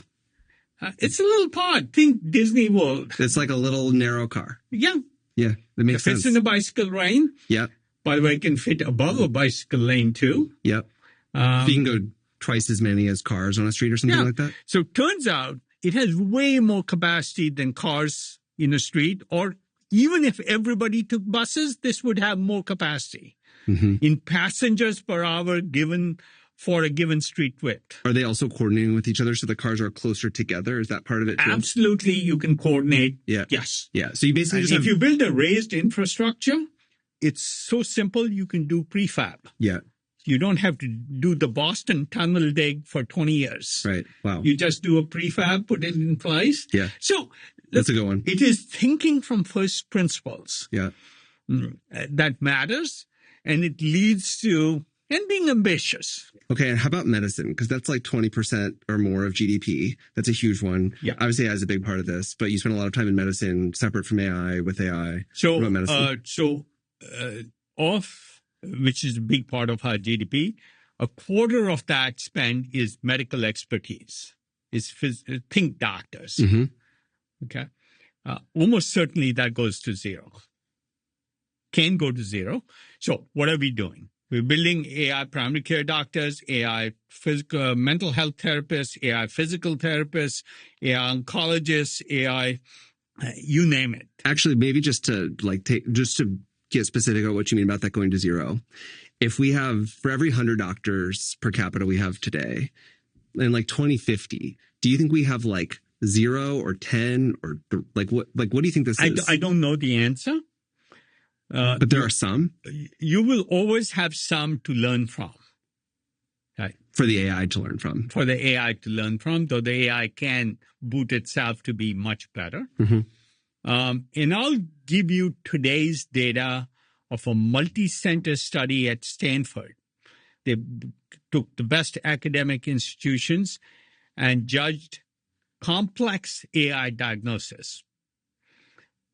It's a little pod. Think Disney World. It's like a little narrow car. Yeah. Yeah, that makes sense. It fits in a bicycle lane. Yeah. By the way, it can fit above a bicycle lane too. Yep. So you can go twice as many as cars on a street or something like that? So it turns out it has way more capacity than cars in a street, or even if everybody took buses, this would have more capacity in passengers per hour given for a given street width. Are they also coordinating with each other so the cars are closer together? Is that part of it too? Absolutely, you can coordinate. Yeah. Yes. Yeah. So you basically just if you build a raised infrastructure, it's so simple you can do prefab. Yeah. You don't have to do the Boston tunnel dig for 20 years. Right. Wow. You just do a prefab, put it in place. Yeah. So that's a good one. It is thinking from first principles. Yeah. That matters, and it leads to and being ambitious. Okay, and how about medicine? Because that's like 20% or more of GDP. That's a huge one. Yeah. Obviously, AI is a big part of this, but you spend a lot of time in medicine, separate from AI, with AI. So, what about medicine? Which is a big part of our GDP, a quarter of that spend is medical expertise. Think doctors. Okay. Almost certainly that goes to zero. Can go to zero. So what are we doing? We're building AI primary care doctors, AI physical, mental health therapists, AI physical therapists, AI oncologists, AI, you name it. Actually, maybe just to get specific about what you mean about that going to zero. If we have, for every 100 doctors per capita we have today, in like 2050, do you think we have like 0 or 10 or what do you think this is? I don't know the answer. But there are some. You will always have some to learn from. Right. For the AI to learn from. For the AI to learn from, though the AI can boot itself to be much better. Mm-hmm. And I'll give you today's data of a multi-center study at Stanford. They took the best academic institutions and judged complex AI diagnosis.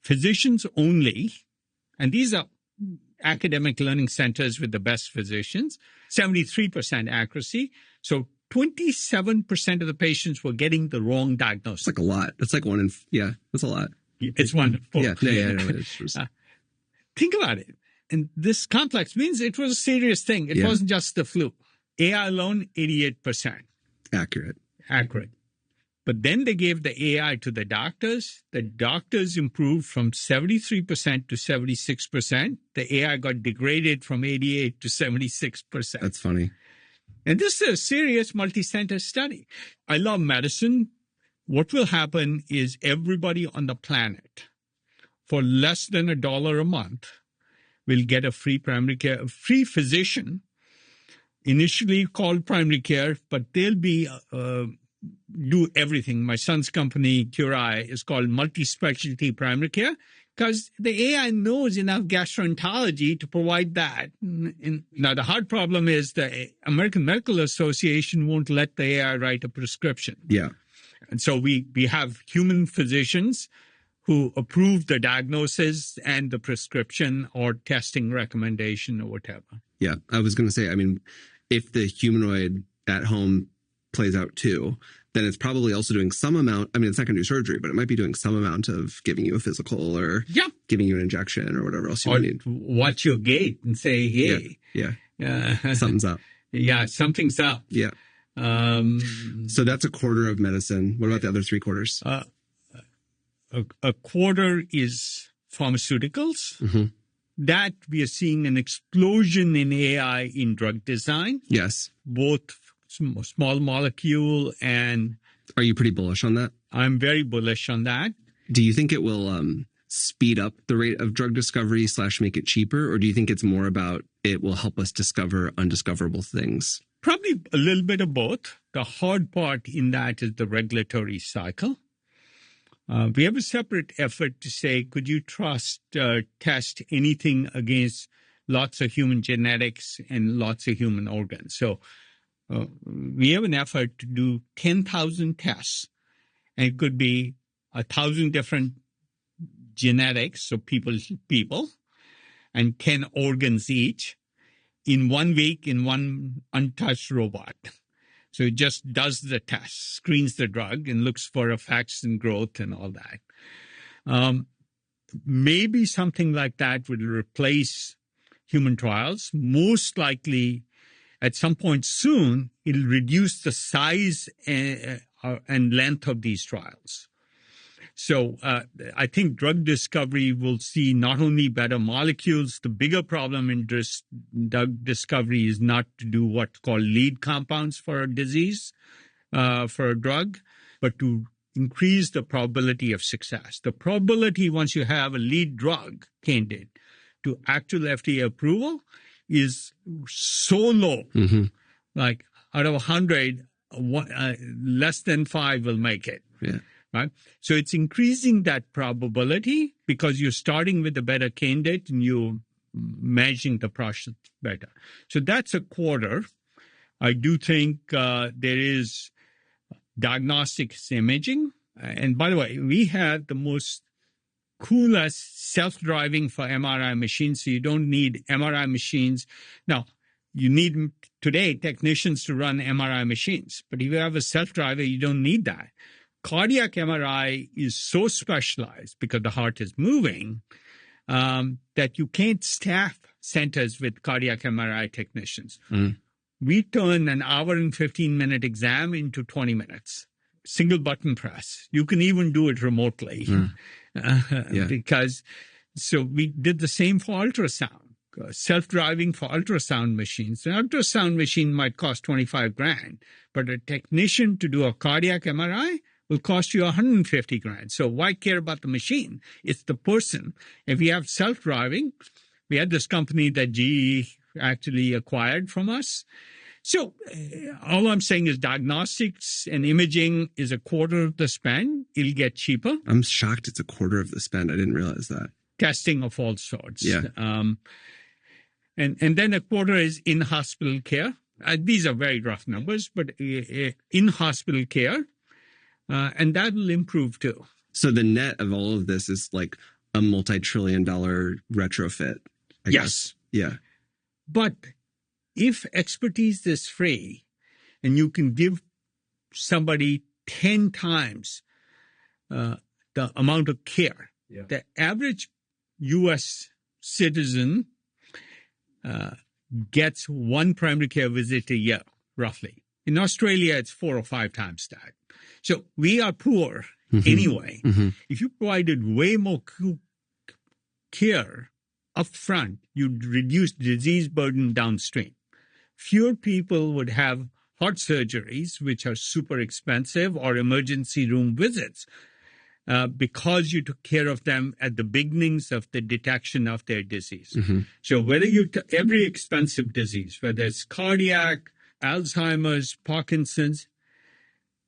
Physicians only, and these are academic learning centers with the best physicians, 73% accuracy. So 27% of the patients were getting the wrong diagnosis. It's like a lot. That's like that's a lot. It's wonderful. Yeah. Think about it. And this complex means it was a serious thing. It wasn't just the flu. AI alone, 88%. Accurate. But then they gave the AI to the doctors. The doctors improved from 73% to 76%. The AI got degraded from 88 to 76%. That's funny. And this is a serious multi-center study. I love medicine. What will happen is everybody on the planet, for less than $1 a month, will get a free physician, initially called primary care, but they'll be do everything. My son's company, Curai, is called multi-specialty primary care because the AI knows enough gastroenterology to provide that. And now, the hard problem is the American Medical Association won't let the AI write a prescription. Yeah. And so we have human physicians who approve the diagnosis and the prescription or testing recommendation or whatever. Yeah. I was going to say, I mean, if the humanoid at home plays out too, then it's probably also doing some amount. I mean, it's not going to do surgery, but it might be doing some amount of giving you a physical or giving you an injection or whatever else you need. Watch your gait and say, hey. Something's up. Yeah, something's up. Yeah. So that's a quarter of medicine. What about the other 3/4? A quarter is pharmaceuticals. Mm-hmm. That we are seeing an explosion in AI in drug design. Yes. Both small molecule and... Are you pretty bullish on that? I'm very bullish on that. Do you think it will speed up the rate of drug discovery / make it cheaper? Or do you think it's more about it will help us discover undiscoverable things? Probably a little bit of both. The hard part in that is the regulatory cycle. We have a separate effort to say, could you test anything against lots of human genetics and lots of human organs? So we have an effort to do 10,000 tests. And it could be 1,000 different genetics, so people, and 10 organs each in 1 week in one untouched robot. So it just does the test, screens the drug, and looks for effects and growth and all that. Maybe something like that would replace human trials. Most likely, at some point soon, it'll reduce the size and length of these trials. So I think drug discovery will see not only better molecules. The bigger problem in drug discovery is not to do what's called lead compounds for a disease, for a drug, but to increase the probability of success. The probability once you have a lead drug candidate to actual FDA approval is so low. Mm-hmm. Like out of 100, less than 5 will make it. Yeah. Right? So it's increasing that probability because you're starting with a better candidate and you're measuring the process better. So that's a quarter. I do think there is diagnostics imaging. And by the way, we have the most coolest self-driving for MRI machines. So you don't need MRI machines. Now, you need today technicians to run MRI machines. But if you have a self-driver, you don't need that. Cardiac MRI is so specialized because the heart is moving that you can't staff centers with cardiac MRI technicians. Mm. We turn an hour and 15-minute exam into 20 minutes. Single button press. You can even do it remotely. Because, so we did the same for ultrasound. Self-driving for ultrasound machines. An ultrasound machine might cost $25,000, but a technician to do a cardiac MRI will cost you $150,000. So why care about the machine? It's the person. If we have self-driving, we had this company that GE actually acquired from us. So all I'm saying is diagnostics and imaging is a quarter of the spend. It'll get cheaper. I'm shocked it's a quarter of the spend. I didn't realize that. Testing of all sorts. Yeah. And then a quarter is in-hospital care. These are very rough numbers, but in-hospital care, and that will improve too. So the net of all of this is like a multi-trillion-dollar retrofit. I guess. Yeah. But if expertise is free and you can give somebody 10 times the amount of care, the average U.S. citizen gets one primary care visit a year, roughly. In Australia, it's 4 or 5 times that. So we are poor anyway. If you provided way more care up front, you'd reduce disease burden downstream. Fewer people would have heart surgeries, which are super expensive, or emergency room visits, because you took care of them at the beginnings of the detection of their disease. So whether every expensive disease, whether it's cardiac, Alzheimer's, Parkinson's,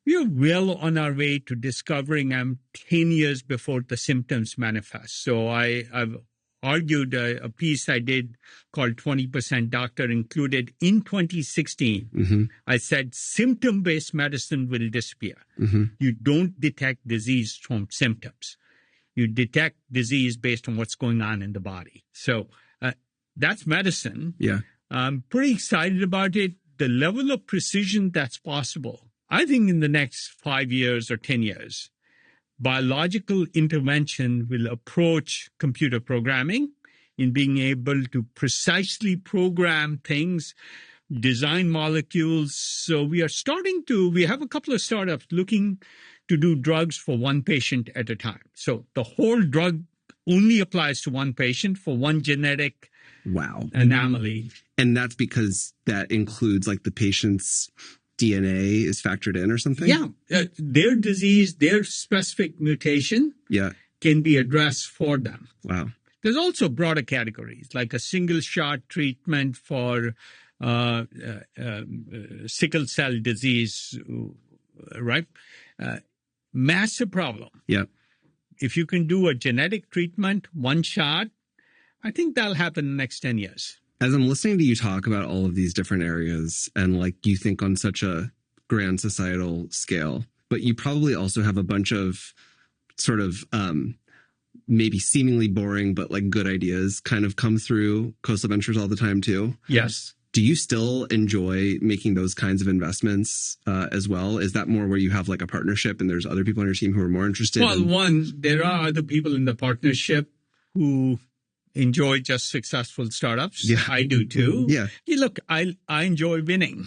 we are well on our way to discovering them 10 years before the symptoms manifest. So I've argued a piece I did called 20% Doctor included in 2016. I said symptom-based medicine will disappear. You don't detect disease from symptoms. You detect disease based on what's going on in the body. So that's medicine. Yeah. I'm pretty excited about it. The level of precision that's possible, I think in the next 5 years or 10 years, biological intervention will approach computer programming in being able to precisely program things, design molecules. So we have a couple of startups looking to do drugs for one patient at a time. So the whole drug only applies to one patient for one genetic anomaly. And that's because that includes like the patient's DNA is factored in or something? Yeah. Their disease, their specific mutation can be addressed for them. Wow. There's also broader categories, like a single shot treatment for sickle cell disease, right? Massive problem. Yeah. If you can do a genetic treatment, one shot, I think that'll happen in the next 10 years. As I'm listening to you talk about all of these different areas and like you think on such a grand societal scale, but you probably also have a bunch of sort of maybe seemingly boring, but like good ideas kind of come through Khosla Ventures all the time too. Yes. Do you still enjoy making those kinds of investments as well? Is that more where you have like a partnership and there's other people on your team who are more interested? Well, there are other people in the partnership who enjoy just successful startups. Yeah. I do too. Yeah. Look, I enjoy winning.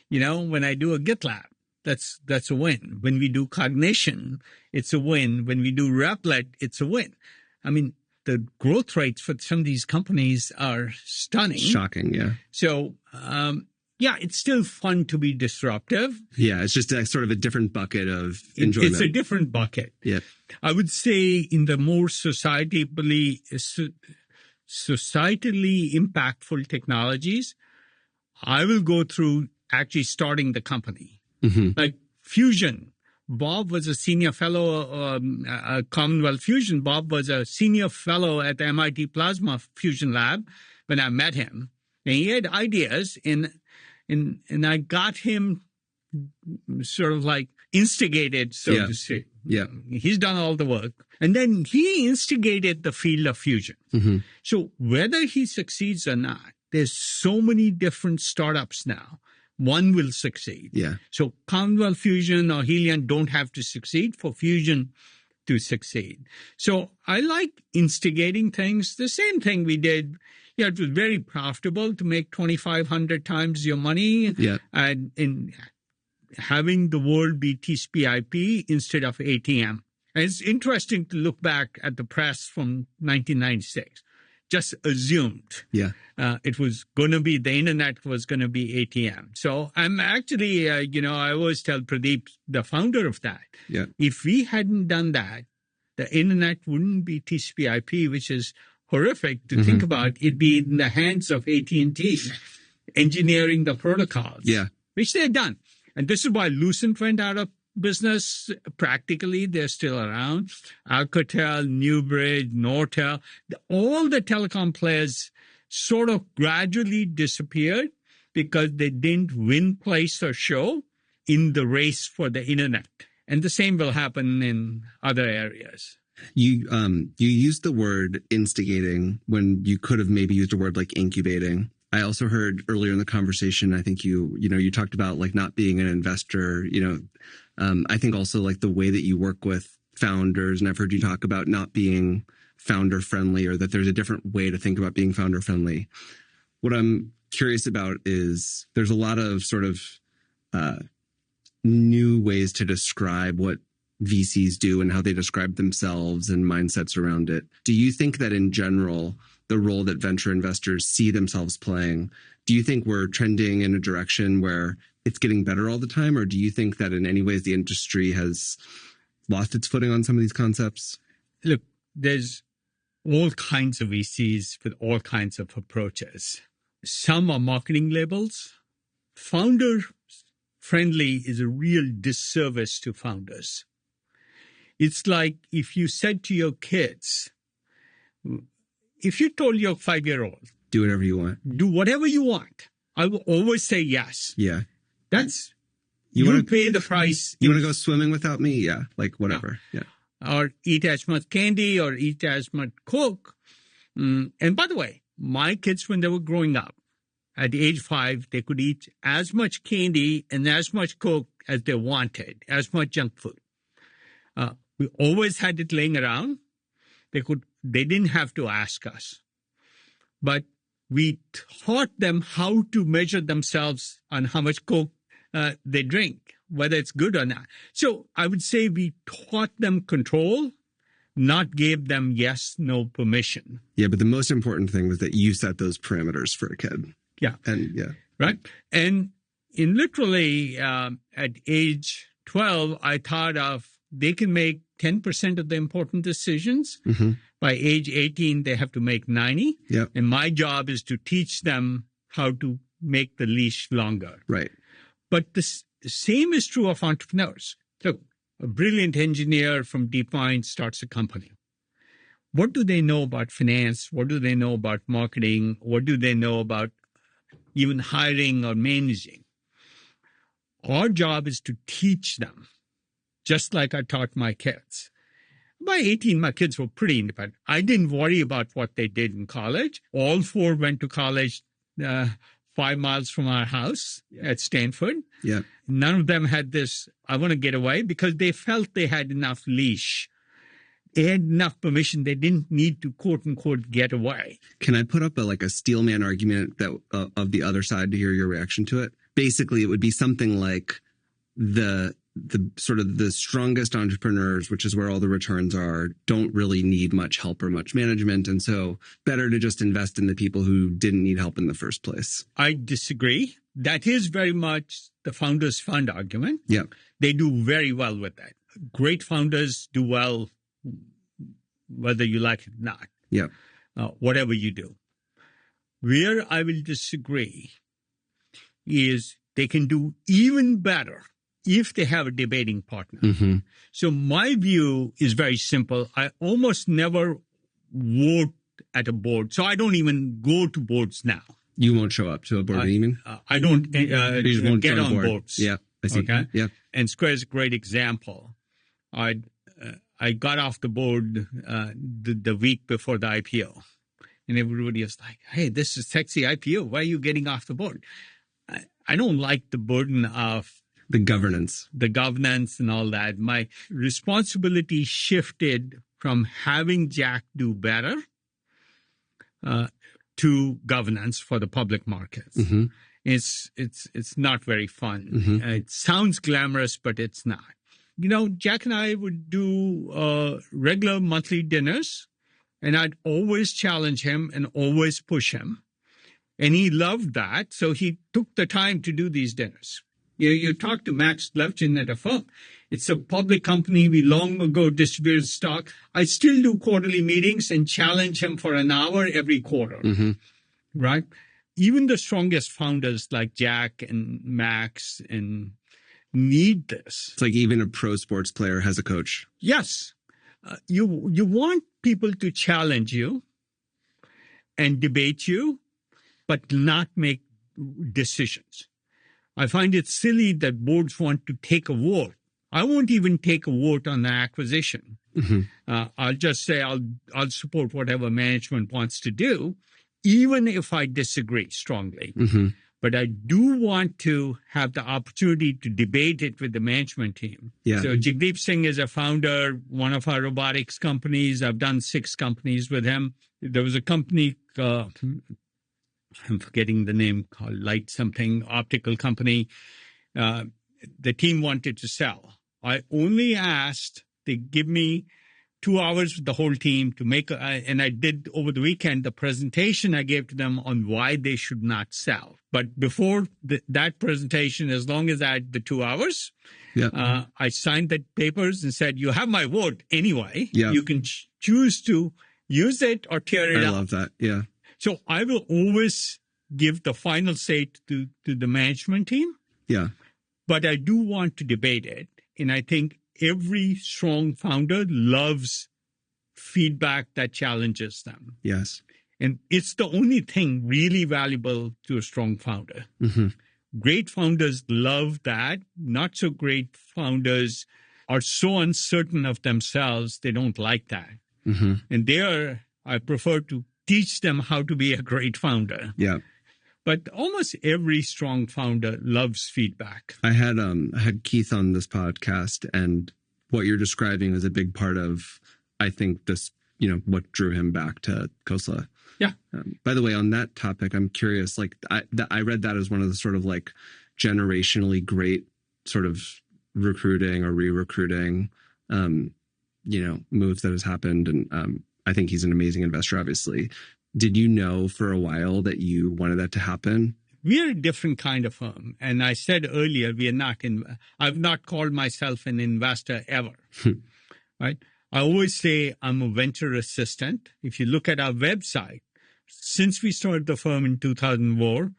When I do a GitLab, that's a win. When we do cognition, it's a win. When we do Replit, it's a win. I mean, the growth rates for some of these companies are stunning. Shocking, yeah. So, it's still fun to be disruptive. Yeah, it's just sort of a different bucket of enjoyment. It's a different bucket. Yeah. I would say in the more societally impactful technologies, I will go through actually starting the company. Like Fusion. Bob was a senior fellow at Commonwealth Fusion. Bob was a senior fellow at the MIT Plasma Fusion Lab when I met him. And he had ideas, and I got him sort of like instigated, so to say. Yeah. He's done all the work. And then he instigated the field of fusion. So whether he succeeds or not, there's so many different startups now. One will succeed. Yeah. So Commonwealth Fusion or Helion don't have to succeed for Fusion to succeed. So I like instigating things. The same thing we did, Yeah, it was very profitable to make 2,500 times your money. Yeah. And in having the world be TCP/IP instead of ATM. And it's interesting to look back at the press from 1996. Just assumed it was going to be, the internet was going to be ATM. So I'm actually, I always tell Pradeep, the founder of that, if we hadn't done that, the internet wouldn't be TCP/IP, which is horrific to think about. It'd be in the hands of AT&T engineering the protocols, which they've done. And this is why Lucent went out of business. Practically, they're still around. Alcatel, Newbridge, Nortel, all the telecom players sort of gradually disappeared because they didn't win, place, or show in the race for the internet. And the same will happen in other areas. You used the word instigating when you could have maybe used a word like incubating. I also heard earlier in the conversation, I think you talked about like not being an investor, I think also like the way that you work with founders, and I've heard you talk about not being founder friendly, or that there's a different way to think about being founder friendly. What I'm curious about is there's a lot of sort of new ways to describe what VCs do and how they describe themselves and mindsets around it. Do you think that in general, the role that venture investors see themselves playing, do you think we're trending in a direction where it's getting better all the time? Or do you think that in any ways the industry has lost its footing on some of these concepts? Look, there's all kinds of VCs with all kinds of approaches. Some are marketing labels. Founder friendly is a real disservice to founders. It's like if you said to your kids, if you told your 5-year-old, do whatever you want. Do whatever you want. I will always say yes. Yeah. That's, you want to pay the price. You want to go swimming without me? Yeah. Like whatever. Yeah. Or eat as much candy or eat as much Coke. And by the way, my kids, when they were growing up, at age 5, they could eat as much candy and as much Coke as they wanted, as much junk food. We always had it laying around. They didn't have to ask us. But we taught them how to measure themselves on how much Coke they drink, whether it's good or not. So I would say we taught them control, not gave them yes, no permission. Yeah, but the most important thing was that you set those parameters for a kid. Yeah. And right. And in literally at age 12, I thought of they can make 10% of the important decisions. Mm-hmm. By age 18, they have to make 90. Yep. And my job is to teach them how to make the leash longer. Right. But the same is true of entrepreneurs. Look, a brilliant engineer from DeepMind starts a company. What do they know about finance? What do they know about marketing? What do they know about even hiring or managing? Our job is to teach them, just like I taught my kids. By 18, my kids were pretty independent. I didn't worry about what they did in college. All 4 went to college 5 miles from our house at Stanford. Yeah. None of them had this, I want to get away, because they felt they had enough leash. They had enough permission. They didn't need to, quote unquote, get away. Can I put up a steel man argument that of the other side to hear your reaction to it? Basically, it would be something like the sort of the strongest entrepreneurs, which is where all the returns are, don't really need much help or much management. And so better to just invest in the people who didn't need help in the first place. I disagree. That is very much the founders fund argument. Yeah. They do very well with that. Great founders do well, whether you like it or not. Yeah. Whatever you do. Where I will disagree is they can do even better if they have a debating partner. Mm-hmm. So my view is very simple. I almost never vote at a board. So I don't even go to boards now. You won't show up to a board meeting? I don't get on boards. Yeah, I see. Okay? Yeah. And Square is a great example. I got off the board the week before the IPO. And everybody was like, hey, this is sexy IPO. Why are you getting off the board? I don't like the burden of the governance and all that. My responsibility shifted from having Jack do better to governance for the public markets. Mm-hmm. It's not very fun. Mm-hmm. It sounds glamorous, but it's not. Jack and I would do regular monthly dinners, and I'd always challenge him and always push him. And he loved that, so he took the time to do these dinners. You talk to Max Levchin at a firm. It's a public company. We long ago distributed stock. I still do quarterly meetings and challenge him for an hour every quarter, Mm-hmm. right? Even the strongest founders like Jack and Max and need this. It's like even a pro sports player has a coach. Yes. You want people to challenge you and debate you, but not make decisions. I find it silly that boards want to take a vote. I won't even take a vote on the acquisition. Mm-hmm. I'll just say I'll support whatever management wants to do, even if I disagree strongly. Mm-hmm. But I do want to have the opportunity to debate it with the management team. Yeah. So Jagdeep Singh is a founder, one of our robotics companies. I've done 6 companies with him. There was a company, I'm forgetting the name, called Light something, optical company. The team wanted to sell. I only asked they give me 2 hours with the whole team to make, and I did over the weekend, the presentation I gave to them on why they should not sell. But before that presentation, as long as I had the 2 hours, Yeah. I signed the papers and said, you have my vote anyway. Yeah. You can choose to use it or tear it I up. love that. Yeah. So I will always give the final say to the management team, Yeah. but I do want to debate it. And I think every strong founder loves feedback that challenges them. Yes. And it's the only thing really valuable to a strong founder. Mm-hmm. Great founders love that. Not so great founders are so uncertain of themselves, they don't like that. Mm-hmm. And I prefer to teach them how to be a great founder. Yeah. But almost every strong founder loves feedback. I had Keith on this podcast, and what you're describing is a big part of, I think, this, what drew him back to Khosla. Yeah. By the way, on that topic, I'm curious, I read that as one of the sort of like generationally great sort of recruiting or re-recruiting, moves that has happened. And I think he's an amazing investor, obviously. Did you know for a while that you wanted that to happen? We're a different kind of firm. And I said earlier, I've not called myself an investor ever, right? I always say I'm a venture assistant. If you look at our website, since we started the firm in 2004,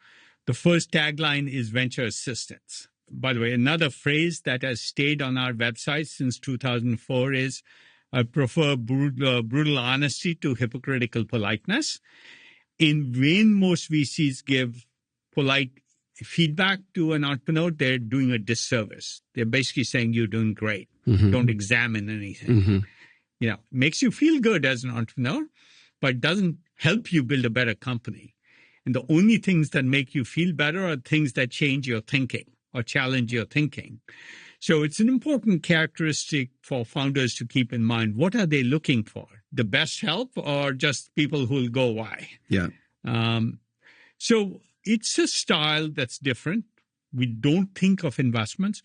the first tagline is venture assistants. By the way, another phrase that has stayed on our website since 2004 is, I prefer brutal honesty to hypocritical politeness. When most VCs give polite feedback to an entrepreneur, they're doing a disservice. They're basically saying you're doing great. Mm-hmm. Don't examine anything. Mm-hmm. Makes you feel good as an entrepreneur, but doesn't help you build a better company. And the only things that make you feel better are things that change your thinking or challenge your thinking. So it's an important characteristic for founders to keep in mind. What are they looking for? The best help or just people who will go why? Yeah. So it's a style that's different. We don't think of investments.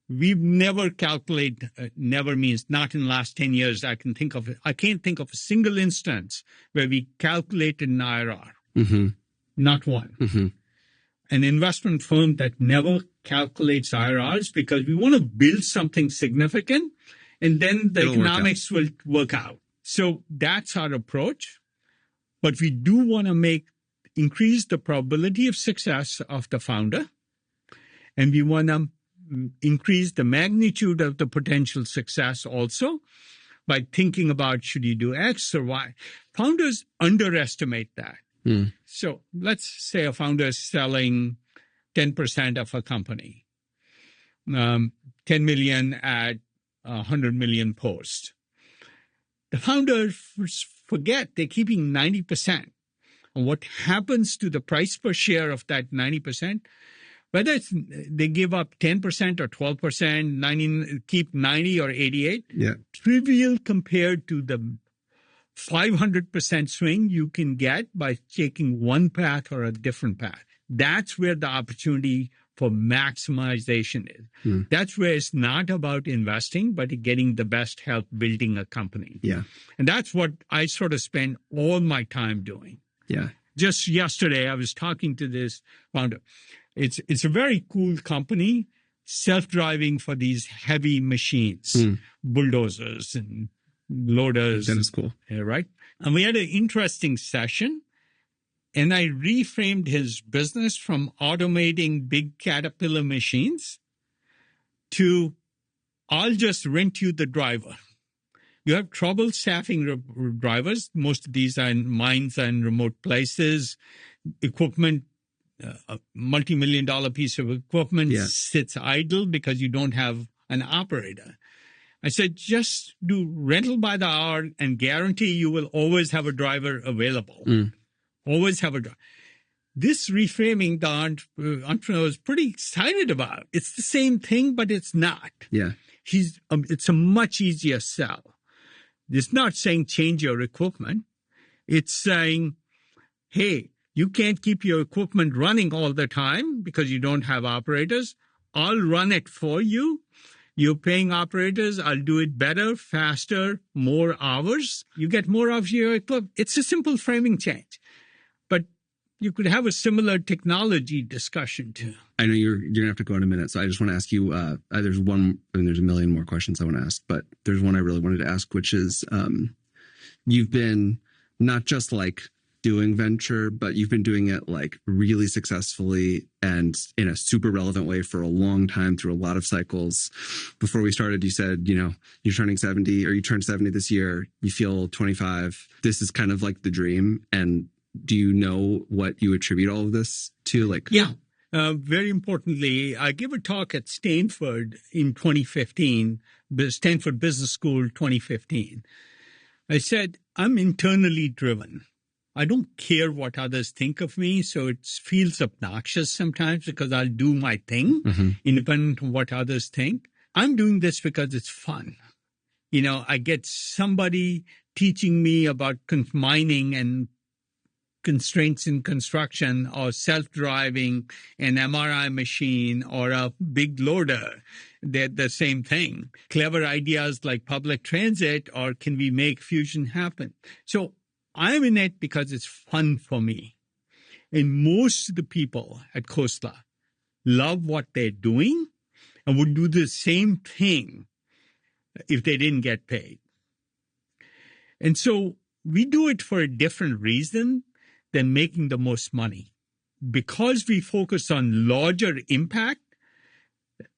We've never calculate, never means not in the last 10 years. I can't think of a single instance where we calculated an IRR. Mm-hmm. Not one. Mm-hmm. An investment firm that never calculates IRRs because we want to build something significant and then the economics will work out. So that's our approach. But we do want to increase the probability of success of the founder. And we want to increase the magnitude of the potential success also by thinking about should you do X or Y. Founders underestimate that. Mm. So let's say a founder is selling 10% of a company, 10 million at 100 million post. The founders forget they're keeping 90%. And what happens to the price per share of that 90%, whether they give up 10% or 12%, keep 90 or 88, yeah, trivial compared to the 500% swing you can get by taking one path or a different path. That's where the opportunity for maximization is. That's where it's not about investing, but getting the best help building a company. Yeah. And that's what I sort of spend all my time doing. Yeah. Just yesterday, I was talking to this founder. It's a very cool company, self-driving for these heavy machines, bulldozers and loaders. That is cool. Right? And we had an interesting session. And I reframed his business from automating big Caterpillar machines to, I'll just rent you the driver. You have trouble staffing drivers. Most of these are in mines and remote places. Equipment, a multi-million-dollar piece of equipment sits idle because you don't have an operator. I said, just do rental by the hour and guarantee you will always have a driver available. Always have a driver. This reframing, the entrepreneur was pretty excited about. It's the same thing, but it's not. Yeah. It's a much easier sell. It's not saying change your equipment. It's saying, hey, you can't keep your equipment running all the time because you don't have operators. I'll run it for you. You're paying operators. I'll do it better, faster, more hours. You get more of your equipment. It's a simple framing change. But you could have a similar technology discussion too. I know you're going to have to go in a minute, so I just want to ask you, there's one, and there's a million more questions I want to ask, but there's one I really wanted to ask, which is, you've been not just like doing venture, but you've been doing it like really successfully and in a super relevant way for a long time through a lot of cycles. Before we started, you said, you're turning 70 or you turned 70 this year. You feel 25. This is kind of like the dream. And do you know what you attribute all of this to? Yeah. Very importantly, I gave a talk at Stanford in 2015, Stanford Business School 2015. I said, I'm internally driven. I don't care what others think of me, so it feels obnoxious sometimes because I'll do my thing, independent of what others think. I'm doing this because it's fun. I get somebody teaching me about mining and constraints in construction or self-driving, an MRI machine or a big loader. They're the same thing. Clever ideas like public transit or can we make fusion happen? So I'm in it because it's fun for me. And most of the people at Khosla love what they're doing and would do the same thing if they didn't get paid. And so we do it for a different reason than making the most money. Because we focus on larger impact,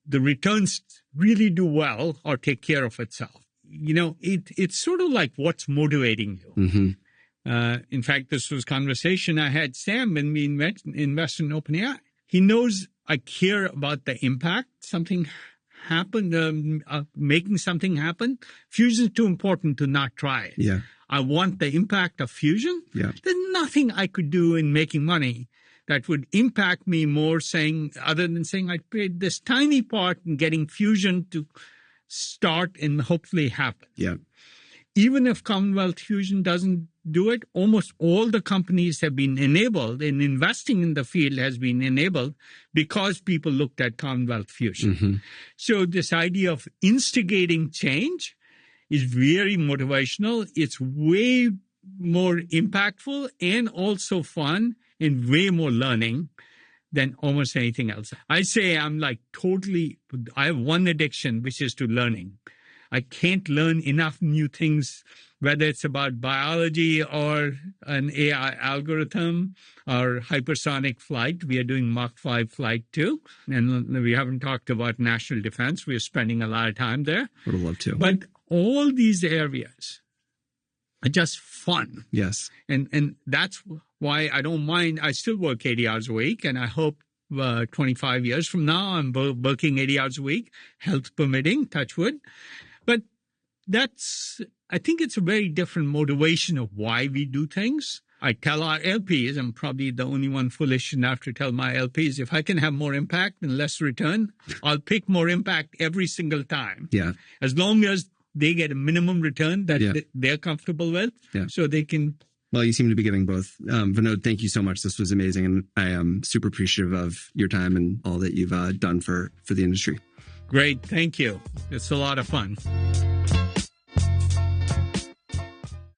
the returns really do well or take care of itself. It's sort of like what's motivating you. In fact, this was a conversation I had Sam when we invested in OpenAI. He knows I care about the impact. Something happened, making something happen. Fusion is too important to not try it. Yeah. I want the impact of fusion. Yeah. There's nothing I could do in making money that would impact me more other than saying I played this tiny part in getting fusion to start and hopefully happen. Yeah. Even if Commonwealth Fusion doesn't do it, almost all the companies have been enabled, and investing in the field has been enabled because people looked at Commonwealth Fusion. So this idea of instigating change is very motivational. It's way more impactful and also fun and way more learning than almost anything else. I say I have one addiction, which is to learning. I can't learn enough new things, whether it's about biology or an AI algorithm or hypersonic flight. We are doing Mach 5 flight too. And we haven't talked about national defense. We're spending a lot of time there. Would love to. But all these areas are just fun. Yes. And that's why I don't mind. I still work 80 hours a week, and I hope 25 years from now, I'm working 80 hours a week, health permitting, touch wood. But I think it's a very different motivation of why we do things. I tell our LPs, I'm probably the only one foolish enough to tell my LPs, if I can have more impact and less return, I'll pick more impact every single time. Yeah. As long as they get a minimum return that Yeah. they're comfortable with. Yeah. So they can. Well, you seem to be getting both. Vinod, thank you so much. This was amazing. And I am super appreciative of your time and all that you've done for the industry. Great. Thank you. It's a lot of fun.